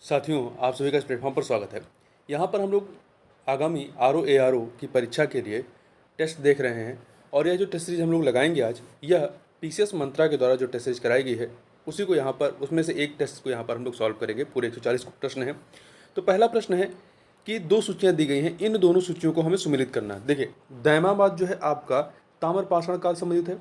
साथियों, आप सभी का इस प्लेटफॉर्म पर स्वागत है। यहाँ पर हम लोग आगामी RO ARO की परीक्षा के लिए टेस्ट देख रहे हैं और यह जो टेस्ट सीरीज हम लोग लगाएंगे आज, यह PCS मंत्रा के द्वारा जो टेस्ट सीरीज कराई गई है उसी को यहाँ पर, उसमें से एक टेस्ट को यहाँ पर हम लोग सॉल्व करेंगे। पूरे 140 प्रश्न हैं। तो पहला प्रश्न है कि दो सूचियाँ दी गई हैं, इन दोनों सूचियों को हमें सुमेलित करना है। देखिए, दैमाबाद जो है आपका ताम्रपाषाण काल संबंधित है,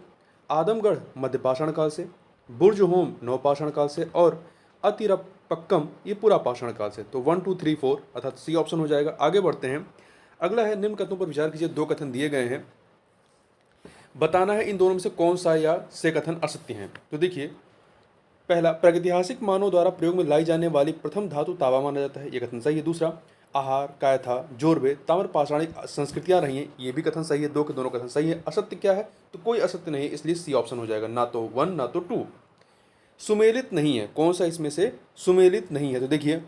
आदमगढ़ मध्यपाषाण काल से, बुर्जहोम नवपाषाण काल से और अतिरपक्कम ये पूरा पाषाण काल से। तो 1 2 3 4 अर्थात सी ऑप्शन हो जाएगा। आगे बढ़ते हैं। अगला है, निम्न कथनों पर विचार कीजिए। दो कथन दिए गए हैं, बताना है इन दोनों में से कौन सा या से कथन असत्य हैं। तो देखिए, पहला, प्रागैतिहासिक मानव द्वारा प्रयोग में लाई जाने वाली प्रथम धातु तांबा माना जाता है, ये कथन सही है। दूसरा, आहार, कायथा, जोरबे ताम्र पाषाणिक संस्कृतियां रही हैं, ये भी कथन सही है। दो के दोनों कथन सही है। असत्य क्या है? तो कोई असत्य नहीं है, इसलिए सी ऑप्शन हो जाएगा, ना तो 1 ना तो 2। सुमेलित नहीं है, कौन सा इसमें से सुमेलित नहीं है? तो देखिए,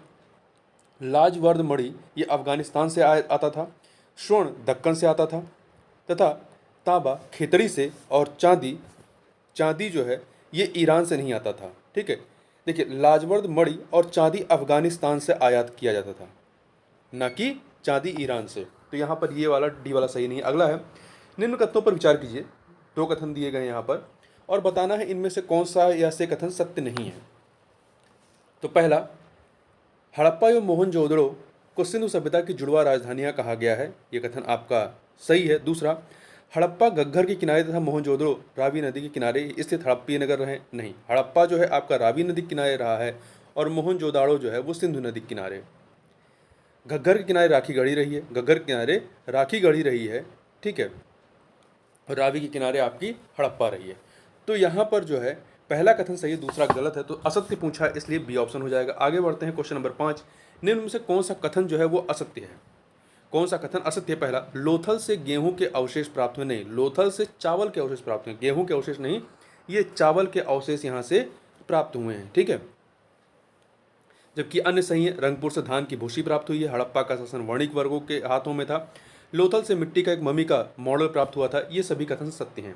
लाजवर्द मणि ये अफगानिस्तान से आता था, स्वर्ण दक्कन से आता था तथा तांबा खेतड़ी से, और चांदी चांदी जो है ये ईरान से नहीं आता था। ठीक है, देखिए, लाजवर्द मणि और चांदी अफगानिस्तान से आयात किया जाता था, न कि चांदी ईरान से। तो यहाँ पर ये वाला डी वाला सही नहीं है। अगला है, निम्न कथनों पर विचार कीजिए। दो कथन दिए गए हैं यहाँ पर और बताना है इनमें से कौन सा या से कथन सत्य नहीं है। तो पहला, हड़प्पा एवं मोहनजोदड़ो को सिंधु सभ्यता की जुड़वा राजधानियां कहा गया है, ये कथन आपका सही है। दूसरा, हड़प्पा घग्गर के किनारे तथा मोहनजोदड़ो रावी नदी के किनारे स्थित हड़प्पीय नगर रहे। नहीं, हड़प्पा जो है आपका रावी नदी के किनारे रहा है और मोहनजोदाड़ो जो है वो सिंधु नदी के किनारे। घग्गर के किनारे राखी गढ़ी रही है, घग्गर के किनारे राखी गढ़ी रही है, ठीक है, और रावी के किनारे आपकी हड़प्पा रही है। तो यहाँ पर जो है पहला कथन सही है, दूसरा गलत है, तो असत्य पूछा है, इसलिए बी ऑप्शन हो जाएगा। आगे बढ़ते हैं, क्वेश्चन नंबर 5। निम्न में से कौन सा कथन जो है वो असत्य है? कौन सा कथन असत्य है? पहला, लोथल से गेहूं के अवशेष प्राप्त हुए। नहीं, लोथल से चावल के अवशेष प्राप्त हुए, गेहूं के अवशेष नहीं, ये चावल के अवशेष यहाँ से प्राप्त हुए हैं। ठीक है, जबकि अन्य सही है, रंगपुर से धान की भूसी प्राप्त हुई है, हड़प्पा का शासन वणिक वर्गों के हाथों में था, लोथल से मिट्टी का एक मम्मी का मॉडल प्राप्त हुआ था, ये सभी कथन सत्य हैं।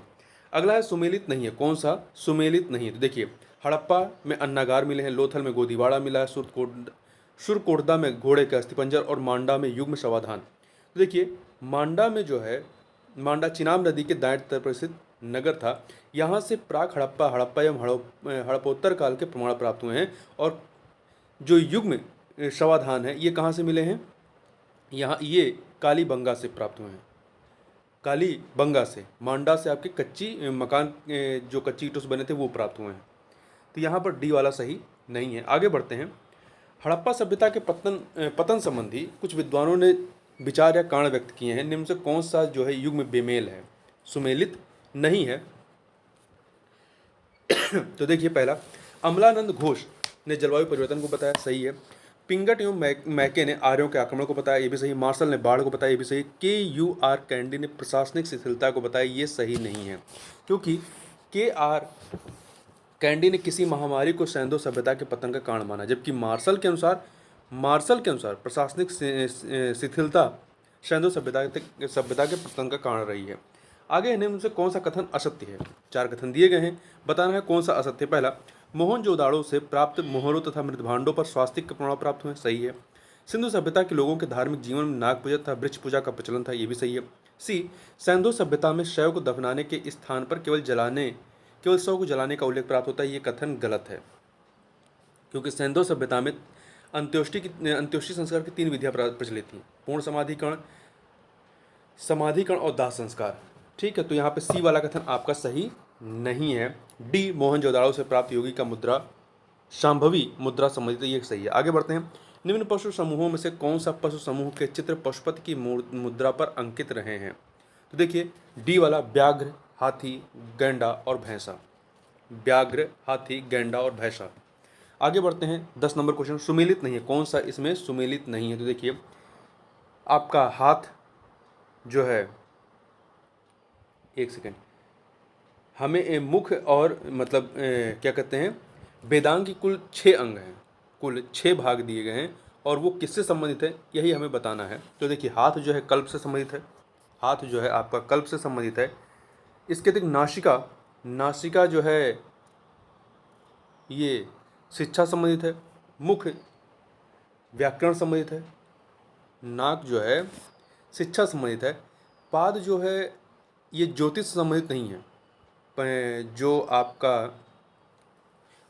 अगला है, सुमेलित नहीं है। कौन सा सुमेलित नहीं है? तो देखिए, हड़प्पा में अन्नागार मिले हैं, लोथल में गोदीवाड़ा मिला है, सुरकोटदा में घोड़े का अस्थिपंजर और मांडा में युग्म शवाधान। तो देखिए, मांडा में जो है, मांडा चिनाब नदी के दाएं तट पर स्थित नगर था, यहाँ से प्राक हड़प्पा, हड़प्पा एवं हड़प्पोत्तर काल के प्रमाण प्राप्त हुए हैं। और जो युग्म शवाधान है ये कहाँ से मिले हैं? यहाँ ये कालीबंगा से प्राप्त हुए हैं, कालीबंगा से, मांडा से आपके कच्ची मकान जो कच्ची ईंटों से बने थे वो प्राप्त हुए हैं। तो यहाँ पर डी वाला सही नहीं है। आगे बढ़ते हैं। हड़प्पा सभ्यता के पतन संबंधी कुछ विद्वानों ने विचार या कारण व्यक्त किए हैं, निम्न से कौन सा जो है युग्म बेमेल है, सुमेलित नहीं है? तो देखिए, पहला, अमलानंद घोष ने जलवायु परिवर्तन को बताया, सही है। पिंगट एवं मैके ने आर्यों के आक्रमण को बताया, ये भी सही। मार्शल ने बाढ़ को बताया, ये भी सही। KUR कैंडी ने प्रशासनिक शिथिलता को बताया, ये सही नहीं है, क्योंकि KR कैंडी ने किसी महामारी को सैंधो सभ्यता के पतन का कारण माना, जबकि मार्शल के अनुसार प्रशासनिक शिथिलता सैंधो सभ्यता के पतन का कारण रही है। आगे निम्न से कौन सा कथन असत्य है? चार कथन दिए गए हैं, बताना है कौन सा असत्य है। पहला, मोहनजोदाड़ो से प्राप्त मोहरों तथा मृतभांडों पर स्वास्तिक के प्रमाण प्राप्त हुए, सही है। सिंधु सभ्यता के लोगों के धार्मिक जीवन में नाग पूजा तथा वृक्ष पूजा का प्रचलन था, ये भी सही है। सी, सैंधो सभ्यता में शव को दफनाने के स्थान पर केवल शव को जलाने का उल्लेख प्राप्त होता है, ये कथन गलत है, क्योंकि सैंधो सभ्यता में अंत्योष्टि संस्कार की 3 विधियां प्रचलित थी, पूर्ण समाधिकरण और दाह संस्कार। ठीक है, तो यहाँ पे सी वाला कथन आपका सही नहीं है। डी, मोहनजोदाड़ो से प्राप्त योगी का मुद्रा शांभवी मुद्रा संबंधित, ये सही है। आगे बढ़ते हैं। निम्न पशु समूहों में से कौन सा पशु समूह के चित्र पशुपति की मुद्रा पर अंकित रहे हैं? तो देखिए, डी वाला, व्याघ्र, हाथी, गैंडा और भैंसा। व्याघ्र, हाथी, गैंडा और भैंसा। आगे बढ़ते हैं। 10 नंबर क्वेश्चन, सुमेलित नहीं है, कौन सा इसमें सुमेलित नहीं है? तो देखिए, आपका हाथ जो है, एक सेकेंड, हमें मुख और मतलब क्या कहते हैं, वेदांग की कुल 6 अंग हैं, कुल 6 भाग दिए गए हैं, और वो किससे संबंधित है यही हमें बताना है। तो देखिए, हाथ जो है कल्प से संबंधित है, हाथ जो है आपका कल्प से संबंधित है। इसके अतिरिक्त नासिका जो है ये शिक्षा संबंधित है। मुख व्याकरण संबंधित है, नाक जो है शिक्षा संबंधित है, पाद जो है ये ज्योतिष संबंधित नहीं है, जो आपका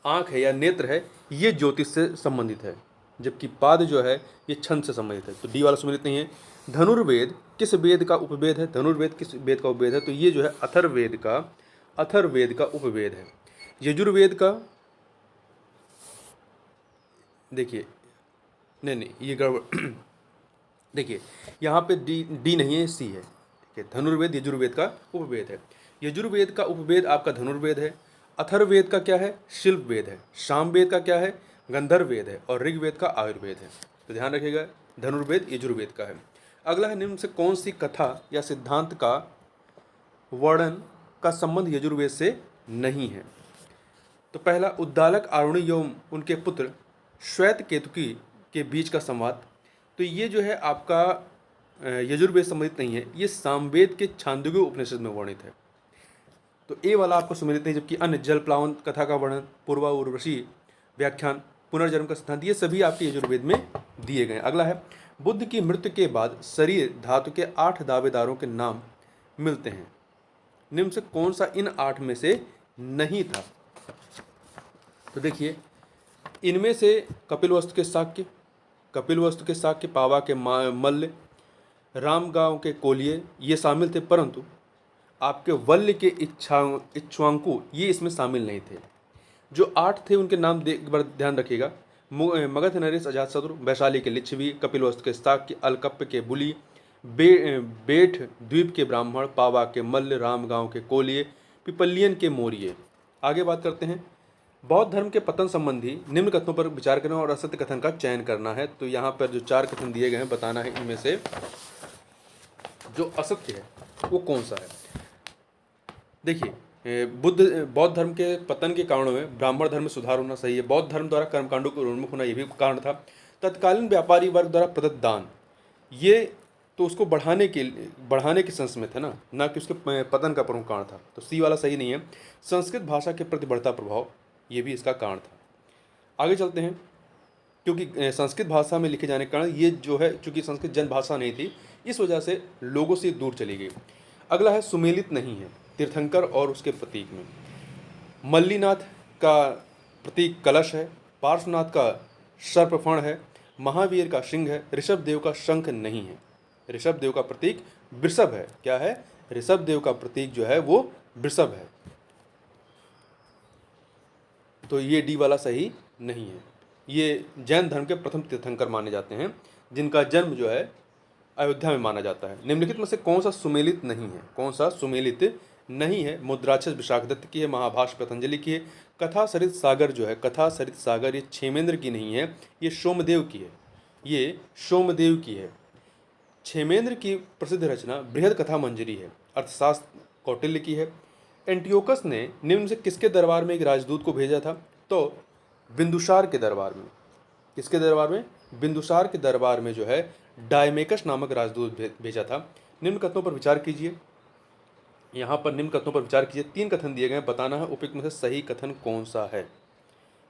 आँख है या नेत्र है ये ज्योतिष से संबंधित है, जबकि पाद जो है ये छंद से संबंधित है। तो डी वाला सुमेलित नहीं है। धनुर्वेद किस वेद का उपवेद है? धनुर्वेद किस वेद का उपवेद है? तो ये जो है अथर्ववेद का उपवेद है। यजुर्वेद का देखिए, नहीं ये गड़बड़ देखिए यहाँ पे डी नहीं है, सी है। ठीक है, धनुर्वेद यजुर्वेद का उपवेद है। यजुर्वेद का उपवेद आपका धनुर्वेद है। अथर्ववेद का क्या है? शिल्पवेद है। सामवेद का क्या है? गंधर्ववेद है। और ऋग्वेद का आयुर्वेद है। तो ध्यान रखिएगा, धनुर्वेद यजुर्वेद का है। अगला है, निम्न से कौन सी कथा या सिद्धांत का वर्णन का संबंध यजुर्वेद से नहीं है? तो पहला, उद्दालक आरुणि एवं उनके पुत्र श्वेत केतुकी के बीच का संवाद। तो ये जो है आपका यजुर्वेद संबंधित नहीं है, ये सामवेद के छांदोग्य उपनिषद में वर्णित है। तो ए वाला आपको सुमेलित नहीं, जबकि अन्य जल प्लावन कथा का वर्णन, पूर्वा उर्वशी व्याख्यान, पुनर्जन्म का सिद्धांत, ये सभी आपके यजुर्वेद में दिए गए। अगला है, बुद्ध की मृत्यु के बाद शरीर धातु के 8 दावेदारों के नाम मिलते हैं, निम्न से कौन सा इन 8 में से नहीं था? तो देखिए, इनमें से कपिलवस्तु के शाक्य, पावा के मल्ल, रामगांव के कोलिये ये शामिल थे, परंतु आपके वल्ल के इक्ष्वाकु ये इसमें शामिल नहीं थे। जो 8 थे उनके नाम एक बार ध्यान रखिएगा। मगध नरेश अजातशत्रु, वैशाली के लिच्छवी, कपिलवस्तु के शाक्य, अलकप्प के बुली, बेठ द्वीप के ब्राह्मण, पावा के मल्ल, रामगांव के कोलिये, पिपलियन के मौर्य। आगे बात करते हैं, बौद्ध धर्म के पतन संबंधी निम्न कथनों पर विचार करना और असत्य कथन का चयन करना है। तो यहाँ पर जो 4 कथन दिए गए हैं, बताना है इनमें से जो असत्य है वो कौन सा है। देखिए, बौद्ध धर्म के पतन के कारणों में ब्राह्मण धर्म में सुधार होना सही है। बौद्ध धर्म द्वारा कर्मकांडों को उन्मुख होना, ये भी कारण था। तत्कालीन व्यापारी वर्ग द्वारा प्रदत्त दान, ये तो उसको बढ़ाने के संस में थे ना कि उसके पतन का प्रमुख कारण था। तो सी वाला सही नहीं है। संस्कृत भाषा के प्रति बढ़ता प्रभाव, ये भी इसका कारण था। आगे चलते हैं, क्योंकि संस्कृत भाषा में लिखे जाने के कारण ये जो है, चूँकि संस्कृत जन भाषा नहीं थी, इस वजह से लोगों से दूर चली गई। अगला है, सुमेलित नहीं है तीर्थंकर और उसके प्रतीक में। मल्लीनाथ का प्रतीक कलश है, पार्श्वनाथ का सर्पफण है, महावीर का सिंह है, ऋषभदेव का शंख नहीं है। ऋषभदेव का प्रतीक वृषभ है। क्या है? ऋषभदेव का प्रतीक जो है वो वृषभ है। तो ये डी वाला सही नहीं है। ये जैन धर्म के प्रथम तीर्थंकर माने जाते हैं, जिनका जन्म जो है अयोध्या में माना जाता है। निम्नलिखित में से कौन सा सुमेलित नहीं है? कौन सा सुमेलित नहीं है? मुद्राक्षस विशाखदत्त की है, महाभाष्य पतंजलि की है, कथा सरित सागर जो है, कथा सरित सागर ये क्षेमेंद्र की नहीं है, ये सोमदेव की है। ये सोमदेव की है। क्षेमेंद्र की प्रसिद्ध रचना बृहद कथा मंजरी है, अर्थशास्त्र कौटिल्य की है। एंटियोकस ने निम्न से किसके दरबार में एक राजदूत को भेजा था? तो बिंदुसार के दरबार में। किसके दरबार में? बिंदुसार के दरबार में जो है डायमेकस नामक राजदूत भेजा था। निम्न कथनों पर विचार कीजिए। यहाँ पर निम्न कथनों पर विचार कीजिए। 3 कथन दिए गए हैं, बताना है उपयुक्त में से सही कथन कौन सा है।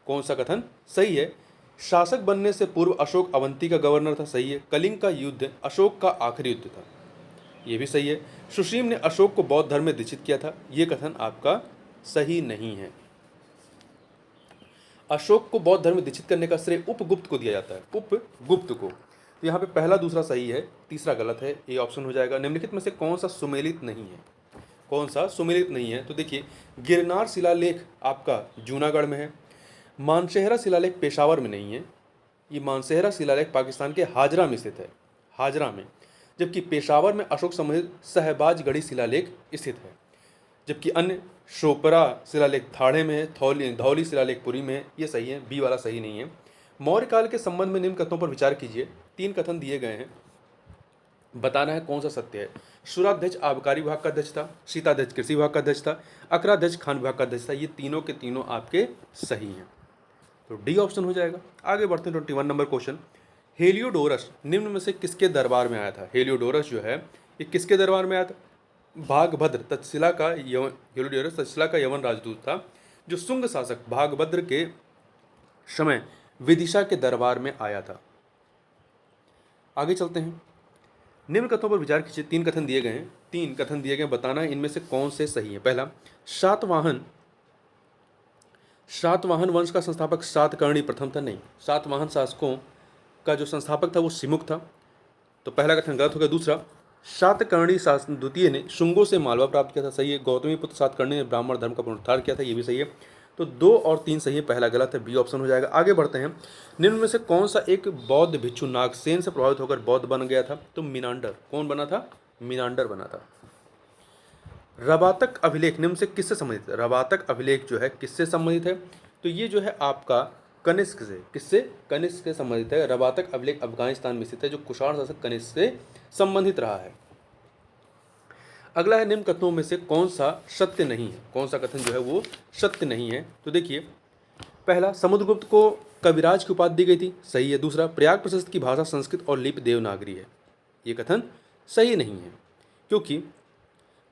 कौन सा कथन सही है? शासक बनने से पूर्व अशोक अवंती का गवर्नर था, सही है। कलिंग का युद्ध अशोक का आखिरी युद्ध था, ये भी सही है। सुशीम ने अशोक को बौद्ध धर्म में दीक्षित किया था, ये कथन आपका सही नहीं है। अशोक को बौद्ध धर्म में दीक्षित करने का श्रेय उपगुप्त को दिया जाता है, उपगुप्त को। तो यहाँ पे पहला दूसरा सही है, तीसरा गलत है, ये ऑप्शन हो जाएगा। निम्नलिखित में से कौन सा सुमेलित नहीं है? कौन सा सुमेलित नहीं है? तो देखिए, गिरनार शिलालेख आपका जूनागढ़ में है, मानसेहरा शिलालेख पेशावर में नहीं है। ये मानसेहरा शिलालेख पाकिस्तान के हाजरा में स्थित है, हाजरा में, जबकि पेशावर में अशोक संबंधित सहबाजगढ़ी शिलालेख स्थित है। जबकि अन्य शोपरा शिलालेख थाड़े में है, धौली शिलालेख पुरी में है, ये सही है। बी वाला सही नहीं है। मौर्य काल के संबंध में निम्न कथनों पर विचार कीजिए। 3 कथन दिए गए हैं, बताना है कौन सा सत्य है। सुराध्यक्ष आबकारी विभाग का अध्यक्ष था, सीताध्यक्ष कृषि विभाग का अध्यक्ष था, अकराध्यक्ष खान विभाग का अध्यक्ष था। ये तीनों के तीनों आपके सही हैं, तो डी ऑप्शन हो जाएगा। आगे बढ़ते हैं 21 नंबर क्वेश्चन। हेलियोडोरस निम्न में से किसके दरबार में आया था? हेलियोडोरस जो है ये किसके दरबार में आया था? भागभद्र तक्षशिला का हेलियोडोरस तक्षशिला का यवन राजदूत था, जो शुंग शासक भागभद्र के समय विदिशा के दरबार में आया था। आगे चलते हैं। निम्न कथनों पर विचार कीजिए। 3 कथन दिए गए हैं, 3 कथन दिए गए हैं, बताना है इनमें से कौन से सही है। पहला, सातवाहन वंश का संस्थापक सातकर्णी प्रथम था। नहीं, सातवाहन शासकों का जो संस्थापक था वो सिमुक था, तो पहला कथन गलत हो गया। दूसरा, सातकर्णी द्वितीय ने शुंगों से मालवा प्राप्त किया था। सही है। गौतमी पुत्र सातकर्णी ने ब्राह्मण धर्म का पुनरुद्धार किया था। ये भी सही है। तो 2 और 3 सही है, पहला गलत है, बी ऑप्शन हो जाएगा। आगे बढ़ते हैं। निम्न में से कौन सा एक बौद्ध भिक्षु नागसेन से प्रभावित होकर बौद्ध बन गया था? तो मीनांडर। कौन बना था? मीनांडर बना था। रबातक अभिलेख निम्न से किससे संबंधित है? रबातक अभिलेख जो है किससे संबंधित है? तो ये जो है आपका कनिष्क से, किससे? कनिष्क से संबंधित है। रबातक अभिलेख अफगानिस्तान में स्थित है, जो कुषाण शासक कनिष्क से संबंधित रहा है। अगला है, निम्न कथनों में से कौन सा सत्य नहीं है? कौन सा कथन जो है वो सत्य नहीं है? तो देखिए, पहला, समुद्रगुप्त को कविराज की उपाधि दी गई थी। सही है। दूसरा, प्रयाग प्रशस्त की भाषा संस्कृत और लिपि देवनागरी है। ये कथन सही नहीं है, क्योंकि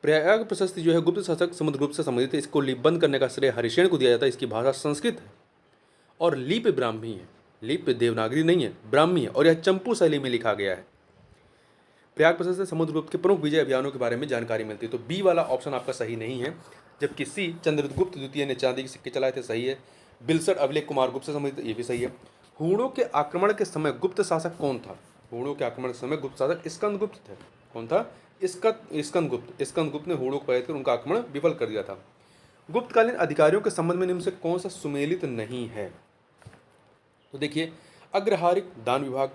प्रयाग प्रशस्ति जो है गुप्त शासक समुद्रगुप्त से संबंधित है। इसको लिपिबंद करने का श्रेय हरिशेन को दिया जाता है। इसकी भाषा संस्कृत है और लिपि ब्राह्मी है, लिपि देवनागरी नहीं है, ब्राह्मी है, और यह चंपू शैली में लिखा गया है। प्रयाग प्रशस्त से समुद्रगुप्त के प्रमुख विजय अभियानों के बारे में जानकारी मिलती है। तो बी वाला ऑप्शन आपका सही नहीं है, जबकि सी, चंद्रगुप्त द्वितीय ने चांदी के सिक्के चलाए थे। सही है। बिलसट अभिलेख कुमार गुप्त से संबंधित, ये भी सही है। हूणों के आक्रमण के समय गुप्त शासक कौन था? हूणों के आक्रमण के समय गुप्त शासक स्कंदगुप्त थे। कौन था? स्कंदगुप्त। स्कंदगुप्त ने हूणों को पराजित कर उनका आक्रमण विफल कर दिया था। गुप्तकालीन अधिकारियों के संबंध में निम्न से कौन सा सुमेलित नहीं है? तो देखिए, अग्रहारिक दान विभाग,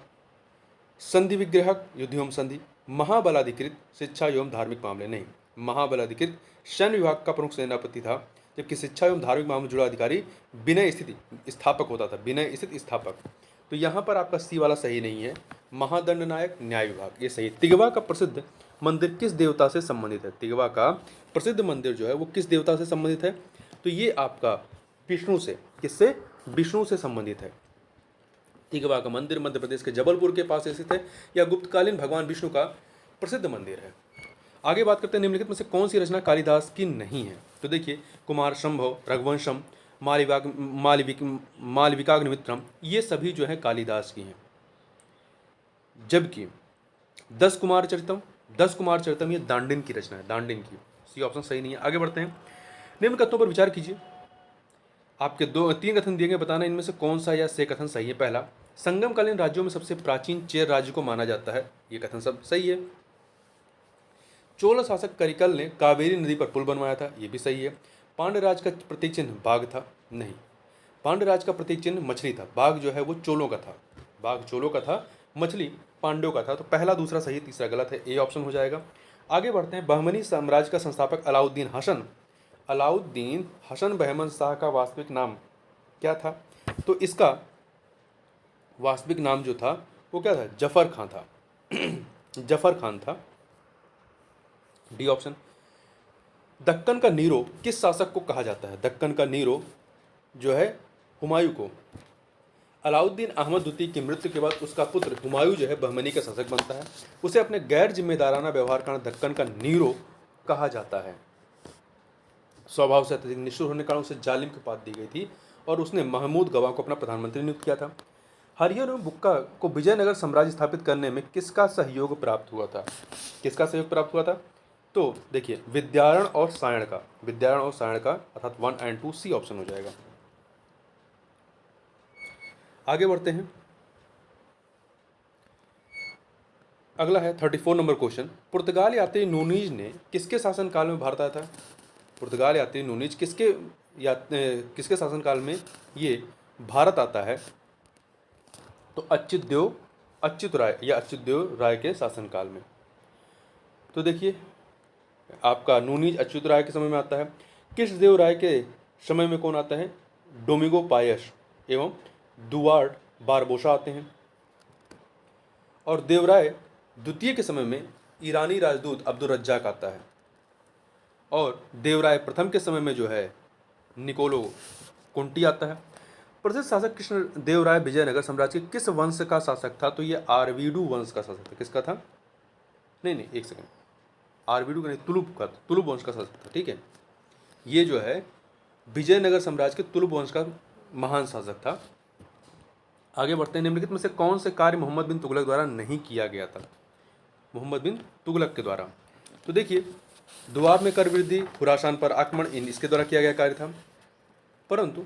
संधि विग्रहक युद्ध एवं संधि, महाबलाधिकृत शिक्षा एवं धार्मिक मामले। नहीं, महाबलाधिकृत सैन्य विभाग का प्रमुख सेनापति था, जबकि शिक्षा एवं धार्मिक मामले में जुड़ा अधिकारी विनय स्थित स्थापक होता था। विनय स्थित स्थापक। तो यहाँ पर आपका सी वाला सही नहीं है। महादंड नायक न्याय विभाग, ये सही। तिगवा का प्रसिद्ध मंदिर किस देवता से संबंधित है? तिगवा का प्रसिद्ध मंदिर जो है वो किस देवता से संबंधित है? तो ये आपका विष्णु से, किससे? विष्णु से संबंधित है। तिगवा का मंदिर मध्य प्रदेश के जबलपुर के पास स्थित है। यह गुप्तकालीन भगवान विष्णु का प्रसिद्ध मंदिर है। आगे बात करते हैं, निम्नलिखित में से कौन सी रचना कालिदास की नहीं है? तो देखिए, कुमार संभव, रघुवंशम, मालविकाग्निमित्रम, ये सभी जो है कालिदास की हैं। जबकि 10 कुमार चरितम ये दांडिन की रचना है, दांडिन की। सी ऑप्शन सही नहीं है। आगे बढ़ते हैं। निम्न कथनों पर विचार कीजिए। आपके 3 कथन दिए गए, बताना इनमें से कौन सा या से कथन सही है। पहला, संगमकालीन राज्यों में सबसे प्राचीन चेर राज्य को माना जाता है। ये कथन सब सही है। चोल शासक करिकल ने कावेरी नदी पर पुल बनवाया था। ये भी सही है। पांड्यराज का प्रतीक चिन्ह बाघ था। नहीं, पांड्यराज का प्रतीक चिन्ह मछली था। बाघ जो है वो चोलों का था, बाघ चोलों का था, मछली पांड्यों का था। तो पहला दूसरा सही, तीसरा गलत है, ए ऑप्शन हो जाएगा। आगे बढ़ते हैं। बहमनी साम्राज्य का संस्थापक अलाउद्दीन हसन बहमन शाह का वास्तविक नाम क्या था? तो इसका वास्तविक नाम जो था वो क्या था? जफर खान था। जफर खान था, डी ऑप्शन। दक्कन का नीरो किस शासक को कहा जाता है? दक्कन का नीरो जो है हुमायूं को। अलाउद्दीन अहमद द्वितीय की मृत्यु के बाद उसका पुत्र हुमायूं जो है बहमनी का शासक बनता है। उसे अपने गैर जिम्मेदाराना व्यवहार कारण दक्कन का नीरो कहा जाता है। स्वभाव से अत्यधिक निष्ठुर होने के कारण उसे जालिम की उपाधि दी गई थी और उसने महमूद गवा को अपना प्रधानमंत्री नियुक्त किया था। हरिहर एवं बुक्का को विजयनगर साम्राज्य स्थापित करने में किसका सहयोग प्राप्त हुआ था? किसका सहयोग प्राप्त हुआ था? तो देखिए, विद्यारण और सायण का, अर्थात 1 और 2, सी ऑप्शन हो जाएगा। आगे बढ़ते हैं। अगला है 34 नंबर क्वेश्चन। पुर्तगाल यात्री नूनीज ने किसके शासनकाल में भारत आया था? पुर्तगाल यात्री नूनीज किसके शासनकाल में ये भारत आता है? तो अच्युतदेव राय के शासनकाल में। तो देखिए, आपका नूनीज अच्युत राय के समय में आता है। कृष्णदेव राय के समय में कौन आता है? डोमिगो पायस एवं दुआर्ड बारबोसा आते हैं। और देवराय द्वितीय के समय में ईरानी राजदूत अब्दुल रज्जाक आता है। और देवराय प्रथम के समय में जो है निकोलो कुंटी आता है। प्रसिद्ध शासक कृष्ण देव राय विजयनगर साम्राज्य के किस वंश का शासक था? तो ये आरवीडू वंश का शासक था। किसका था? नहीं, एक सेकंड, आरवीडू का नहीं, तुलुप वंश का शासक था। ठीक है, ये जो है विजयनगर साम्राज्य के तुलुप वंश का महान शासक था। आगे बढ़ते हैं, निम्नलिखित में से कौन से कार्य मोहम्मद बिन तुगलक द्वारा नहीं किया गया था? मोहम्मद बिन तुगलक के द्वारा, तो देखिए, दुआब में कर वृद्धि, खुरासान पर आक्रमण, इसके द्वारा किया गया कार्य था। परंतु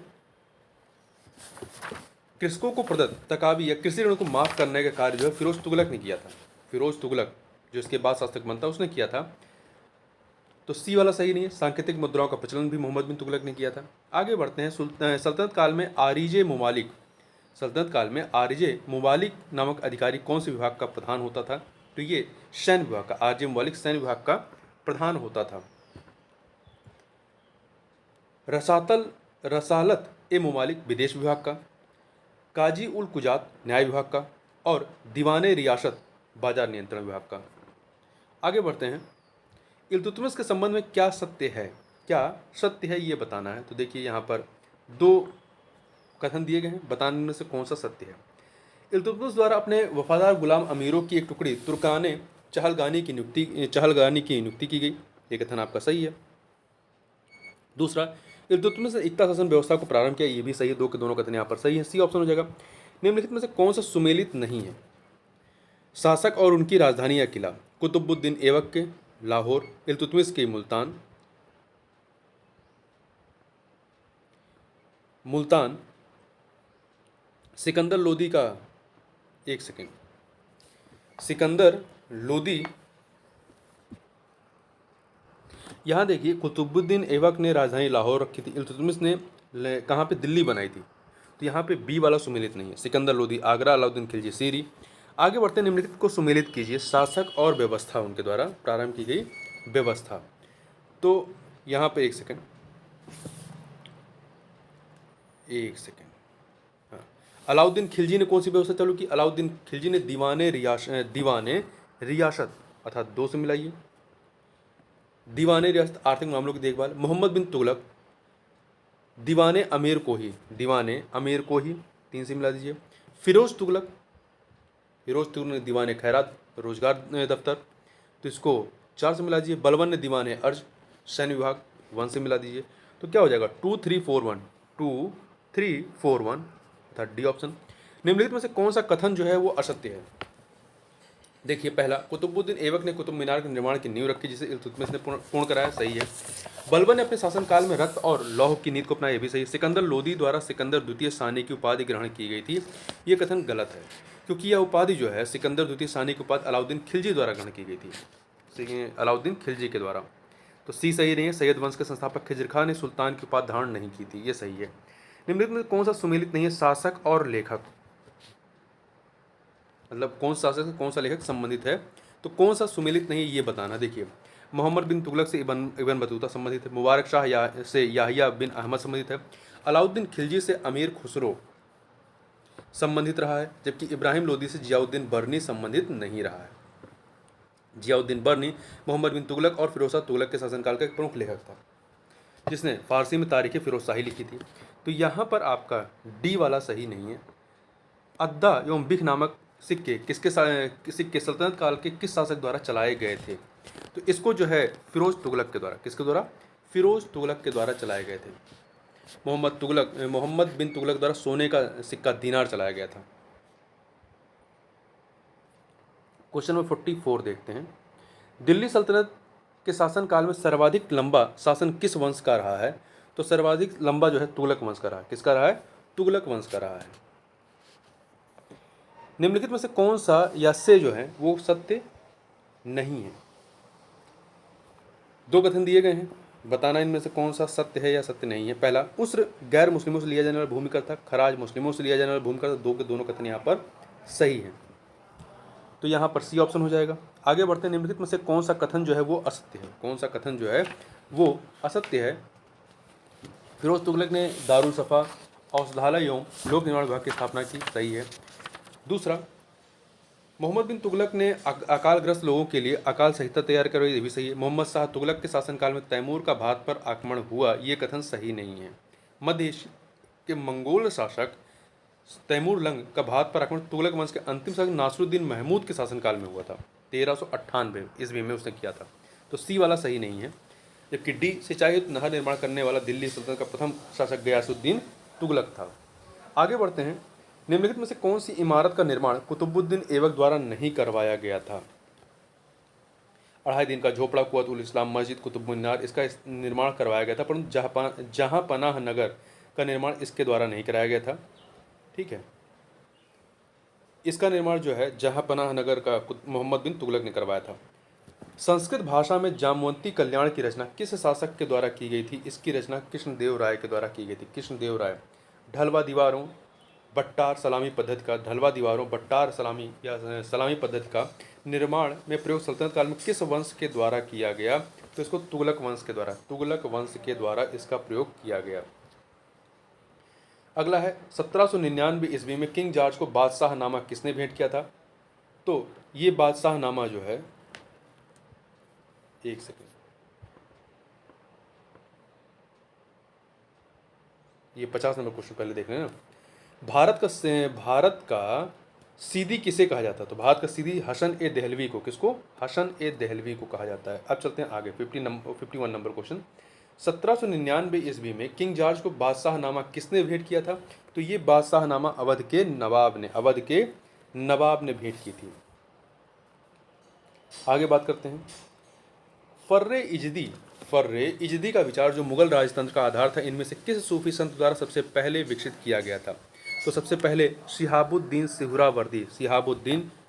कृषकों को प्रदत्त तकावी या कृषि ऋण को माफ करने का कार्य जो है फिरोज तुगलक ने किया था। फिरोज तुगलक जो इसके बाद शासक बनता उसने किया था। तो सी वाला सही नहीं है। सांकेतिक मुद्राओं का प्रचलन भी मोहम्मद बिन तुगलक ने किया था। आगे बढ़ते हैं, सल्तनत काल में आरिजे मुमालिक, सल्तनत काल में आरिजे मुमालिक नामक अधिकारी कौन से विभाग का प्रधान होता था? तो ये सैन्य विभाग का, आरिजे मुमालिक सैन्य विभाग का प्रधान होता था। रसालत ए मुमालिक विदेश विभाग का, काजी उल कुजात न्याय विभाग का, और दीवाने रियासत बाजार नियंत्रण विभाग का। आगे बढ़ते हैं, इल्तुतमिश के संबंध में क्या सत्य है, क्या सत्य है ये बताना है। तो देखिए यहाँ पर दो कथन दिए गए हैं, बताने में से कौन सा सत्य है। इल्तुतमिश द्वारा अपने वफादार गुलाम अमीरों की एक टुकड़ी तुर्काने चहलगानी की नियुक्ति की गई, ये कथन आपका सही है। दूसरा, इल्तुतमिश ने इक्ता शासन व्यवस्था को प्रारंभ किया, ये भी सही है। दो के दोनों कथन यहाँ पर सही है, सी ऑप्शन हो जाएगा। निम्नलिखित में से कौन सा सुमेलित नहीं है? शासक और उनकी राजधानी या किला, कुतुबुद्दीन ऐबक के लाहौर, इल्तुतमिश के मुल्तान, सिकंदर लोदी का, एक सेकेंड, सिकंदर लोदी, यहाँ देखिए कुतुबुद्दीन ऐबक ने राजधानी लाहौर रखी थी, इल्तुतमिश ने कहाँ पे, दिल्ली बनाई थी। तो यहाँ पे बी वाला सुमेलित नहीं है। सिकंदर लोदी आगरा, अलाउद्दीन खिलजी सीरी। आगे बढ़ते हैं, निम्नलिखित को सुमेलित कीजिए। शासक और व्यवस्था, उनके द्वारा प्रारंभ की गई व्यवस्था। तो यहाँ पे एक सेकेंड, हाँ, अलाउद्दीन खिलजी ने कौन सी व्यवस्था चालू की? अलाउद्दीन खिलजी ने दीवाने रियासत अर्थात दो से मिलाइए, दीवाने रियासत आर्थिक मामलों की देखभाल। मोहम्मद बिन तुगलक दीवाने अमीर को ही तीन से मिला दीजिए। फिरोज तुगलक ने दीवाने खैरात रोजगार दफ्तर, तो इसको चार से मिला दीजिए। बलबन ने दीवाने अर्ज सैन्य विभाग, वन से मिला दीजिए। तो क्या हो जाएगा? 2341 अर्थात डी ऑप्शन। निम्नलिखित में से कौन सा कथन जो है वो असत्य है? देखिए, पहला, कुतुबुद्दीन ऐबक ने कुतुब मीनार के निर्माण की नींव रखी, जिसे इल्तुतमिश ने पूर्ण कराया, सही है। बलबन ने अपने शासनकाल में रक्त और लौह की नीति को अपनाया, ये भी सही है। सिकंदर लोदी द्वारा सिकंदर द्वितीय सानी की उपाधि ग्रहण की गई थी, ये कथन गलत है, क्योंकि यह उपाधि जो है सिकंदर द्वितीय सानी की उपाधि अलाउद्दीन खिलजी द्वारा ग्रहण की गई थी, अलाउद्दीन खिलजी के द्वारा। तो सी सही नहीं है। सैयद वंश के संस्थापक खिजर खान ने सुल्तान की उपाधि धारण नहीं की थी, ये सही है। निम्नलिखित में कौन सा सुमेलित नहीं है? शासक और लेखक, मतलब कौन सा शासक कौन सा लेखक संबंधित है, तो कौन सा सुमेलित नहीं है ये बताना। देखिए, मोहम्मद बिन तुगलक से इबन बतूता संबंधित है, मुबारक शाह से याहिया बिन अहमद संबंधित है, अलाउद्दीन खिलजी से अमीर खुसरो संबंधित रहा है, जबकि इब्राहिम लोदी से जियाउद्दीन बर्नी संबंधित नहीं रहा है। जियाउद्दीन बर्नी मोहम्मद बिन तुगलक और फिरोज शाह तुगलक के शासनकाल का एक प्रमुख लेखक था, जिसने फारसी में तारीख फिरोज शाही लिखी थी। तो यहाँ पर आपका डी वाला सही नहीं है। अद्दा एवं बिख नामक सिक्के सिक्के सल्तनत काल के किस शासक द्वारा चलाए गए थे? तो इसको जो है फिरोज तुगलक के द्वारा, किसके द्वारा? फिरोज तुगलक के द्वारा चलाए गए थे। मोहम्मद बिन तुगलक द्वारा सोने का सिक्का दीनार चलाया गया था। क्वेश्चन नंबर 44 देखते हैं, दिल्ली सल्तनत के शासनकाल में सर्वाधिक लंबा शासन किस वंश का रहा है? तो सर्वाधिक लंबा जो है तुगलक वंश का रहा है। किसका रहा है? तुगलक वंश का रहा है। निम्नलिखित में से कौन सा या से जो है वो सत्य नहीं है? दो कथन दिए गए हैं, बताना इनमें से कौन सा सत्य है या सत्य नहीं है। पहला, उस्र गैर मुस्लिमों से लिया जाने वाला भूमि कर था, खराज मुस्लिमों से लिया जाने वाला भूमि कर था। दो के दोनों कथन यहाँ पर सही है, तो यहाँ पर सी ऑप्शन हो जाएगा। आगे बढ़ते हैं, निम्नलिखित में से कौन सा कथन जो है वो असत्य है? कौन सा कथन जो है वो असत्य है? फिरोज तुगलक ने दारुल सफ़ा औषधालय एवं लोक निर्माण विभाग की स्थापना की, सही है। दूसरा, मोहम्मद बिन तुगलक ने अकालग्रस्त लोगों के लिए अकाल संहिता तैयार करवाई, ये भी सही है। मोहम्मद शाह तुगलक के शासनकाल में तैमूर का भारत पर आक्रमण हुआ, ये कथन सही नहीं है। मध्य एशिया के मंगोल शासक तैमूर लंग का भारत पर आक्रमण तुगलक वंश के अंतिम शासक नासरुद्दीन महमूद के शासनकाल में हुआ था, 1398 ईस्वी में उसने किया था। तो सी वाला सही नहीं है। जबकि डी, सिंचाई हेतु नहर निर्माण करने वाला दिल्ली सल्तनत का प्रथम शासक गयासुद्दीन तुगलक था। आगे बढ़ते हैं, निम्नलिखित में से कौन सी इमारत का निर्माण कुतुबुद्दीन ऐबक द्वारा नहीं करवाया गया था? 2.5 दिन का झोपड़ा कुव्वतुल इस्लाम मस्जिद कुतुब मीनार, इसका निर्माण करवाया गया था, परंतु जहां पनाह नगर का निर्माण इसके द्वारा नहीं कराया गया था। ठीक है, इसका निर्माण जो है जहां पनाह नगर का मोहम्मद बिन तुगलक ने करवाया था। संस्कृत भाषा में जामवंती कल्याण की रचना किस शासक के द्वारा की गई थी? इसकी रचना कृष्णदेव राय के द्वारा की गई थी। कृष्णदेव राय। ढलवा दीवारों बट्टार सलामी पद्धति का, ढलवा दीवारों बट्टार सलामी या सलामी पद्धति का निर्माण में प्रयोग सल्तनत काल में किस वंश के द्वारा किया गया? तो इसको तुगलक वंश के द्वारा, तुगलक वंश के द्वारा इसका प्रयोग किया गया। अगला है 1799 ईस्वी में किंग जॉर्ज को बादशाहनामा किसने भेंट किया था? तो ये बादशाहनामा जो है, एक सेकेंड, ये 50 नंबर क्वेश्चन पहले देख रहे हैं ना। भारत का सीदी किसे कहा जाता है? तो भारत का सीदी हसन ए देहलवी को, किसको? हसन ए देहलवी को कहा जाता है। अब चलते हैं आगे, 51 नंबर क्वेश्चन। 1799 ईस्वी में किंग जॉर्ज को बादशाहनामा किसने भेंट किया था? तो ये बादशाहनामा अवध के नवाब ने भेंट की थी। आगे बात करते हैं फर्रे इजदी का विचार जो मुगल राजतंत्र का आधार था, इनमें से किस सूफी संत द्वारा सबसे पहले विकसित किया गया था? तो सबसे पहले शिहाबुद्दीन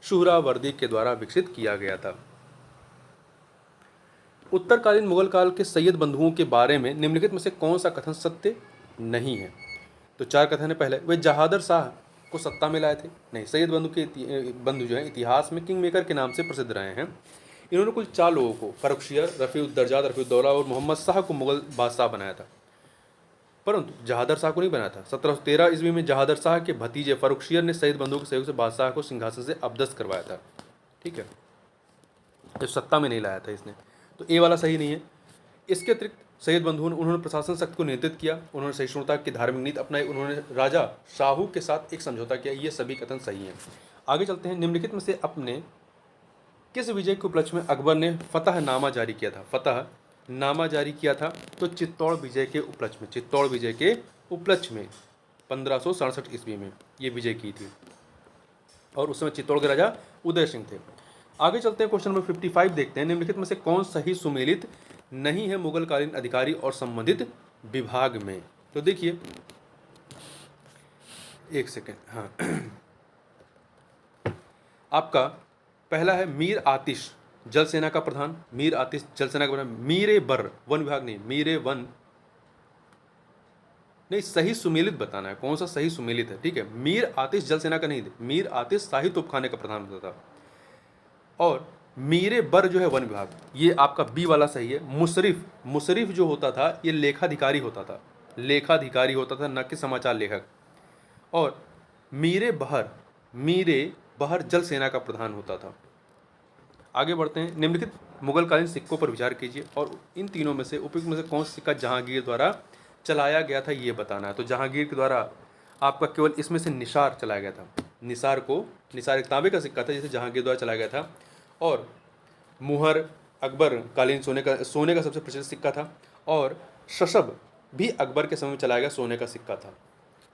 सुहरावर्दी के द्वारा विकसित किया गया था। उत्तरकालीन मुगल काल के सैयद बंधुओं के बारे में निम्नलिखित में से कौन सा कथन सत्य नहीं है? तो 4 कथन है। पहले, वे जहादर शाह को सत्ता में लाए थे। नहीं, सैयद बंधु जो है इतिहास में किंग मेकर के नाम से प्रसिद्ध रहे हैं। इन्होंने कुल 4 लोगों को, फर्रुखशियर, रफ़ीउद्दर्जात, रफ़ीउद्दौला और मोहम्मद शाह को मुगल बादशाह बनाया था, परंतु जहादर शाह को नहीं बनाया था। 1713 ईस्वी में जहादर शाह के भतीजे फर्रुखशियर ने सैयद बंधु के सहयोग से बादशाह को सिंहासन से अपदस्थ करवाया था। ठीक है, तो सत्ता में नहीं लाया था इसने, तो ए वाला सही नहीं है। इसके अतिरिक्त सैयद बंधु उन्होंने प्रशासन शक्ति को नियंत्रित किया, उन्होंने सहिष्णुता की धार्मिक नीति अपनाई, उन्होंने राजा शाहू के साथ एक समझौता किया। ये सभी कथन सही हैं। आगे चलते हैं। निम्नलिखित में से अपने किस विजय के उपलक्ष्य में अकबर ने फतहनामा जारी किया था? फतहनामा जारी किया था तो चित्तौड़ विजय के उपलक्ष्य में 1567 ईस्वी में ये विजय की थी, और उस समय चित्तौड़ के राजा उदय सिंह थे। आगे चलते हैं, क्वेश्चन नंबर 55 देखते हैं। निम्नलिखित में से कौन सही सुमेलित नहीं है मुगल कालीन अधिकारी और संबंधित विभाग में? तो देखिए, एक सेकेंड, हाँ, आपका पहला है मीर आतिश जल सेना का प्रधान, मीरे बर वन विभाग नहीं, सही सुमेलित बताना है, कौन सा सही सुमेलित है। ठीक है, मीर आतिश जल सेना का नहीं, मीर आतिश शाही तोपखाने का प्रधान होता था, और मीरे बर जो है वन विभाग, ये आपका बी वाला सही है। मुशरिफ जो होता था ये लेखाधिकारी होता था, न कि समाचार लेखक। और मीरे बहर जल सेना का प्रधान होता था। आगे बढ़ते हैं। निम्नलिखित मुगलकालीन सिक्कों पर विचार कीजिए और इन तीनों में से उपयुक्त में से कौन सा सिक्का जहांगीर द्वारा चलाया गया था ये बताना है। तो जहांगीर के द्वारा आपका केवल इसमें से निसार चलाया गया था। निसार एक तांबे का सिक्का था जिसे जहांगीर द्वारा चलाया गया था, और मुहर अकबर कालीन सोने का सबसे प्रचलित सिक्का था, और शशब भी अकबर के समय में चलाया गया सोने का सिक्का था।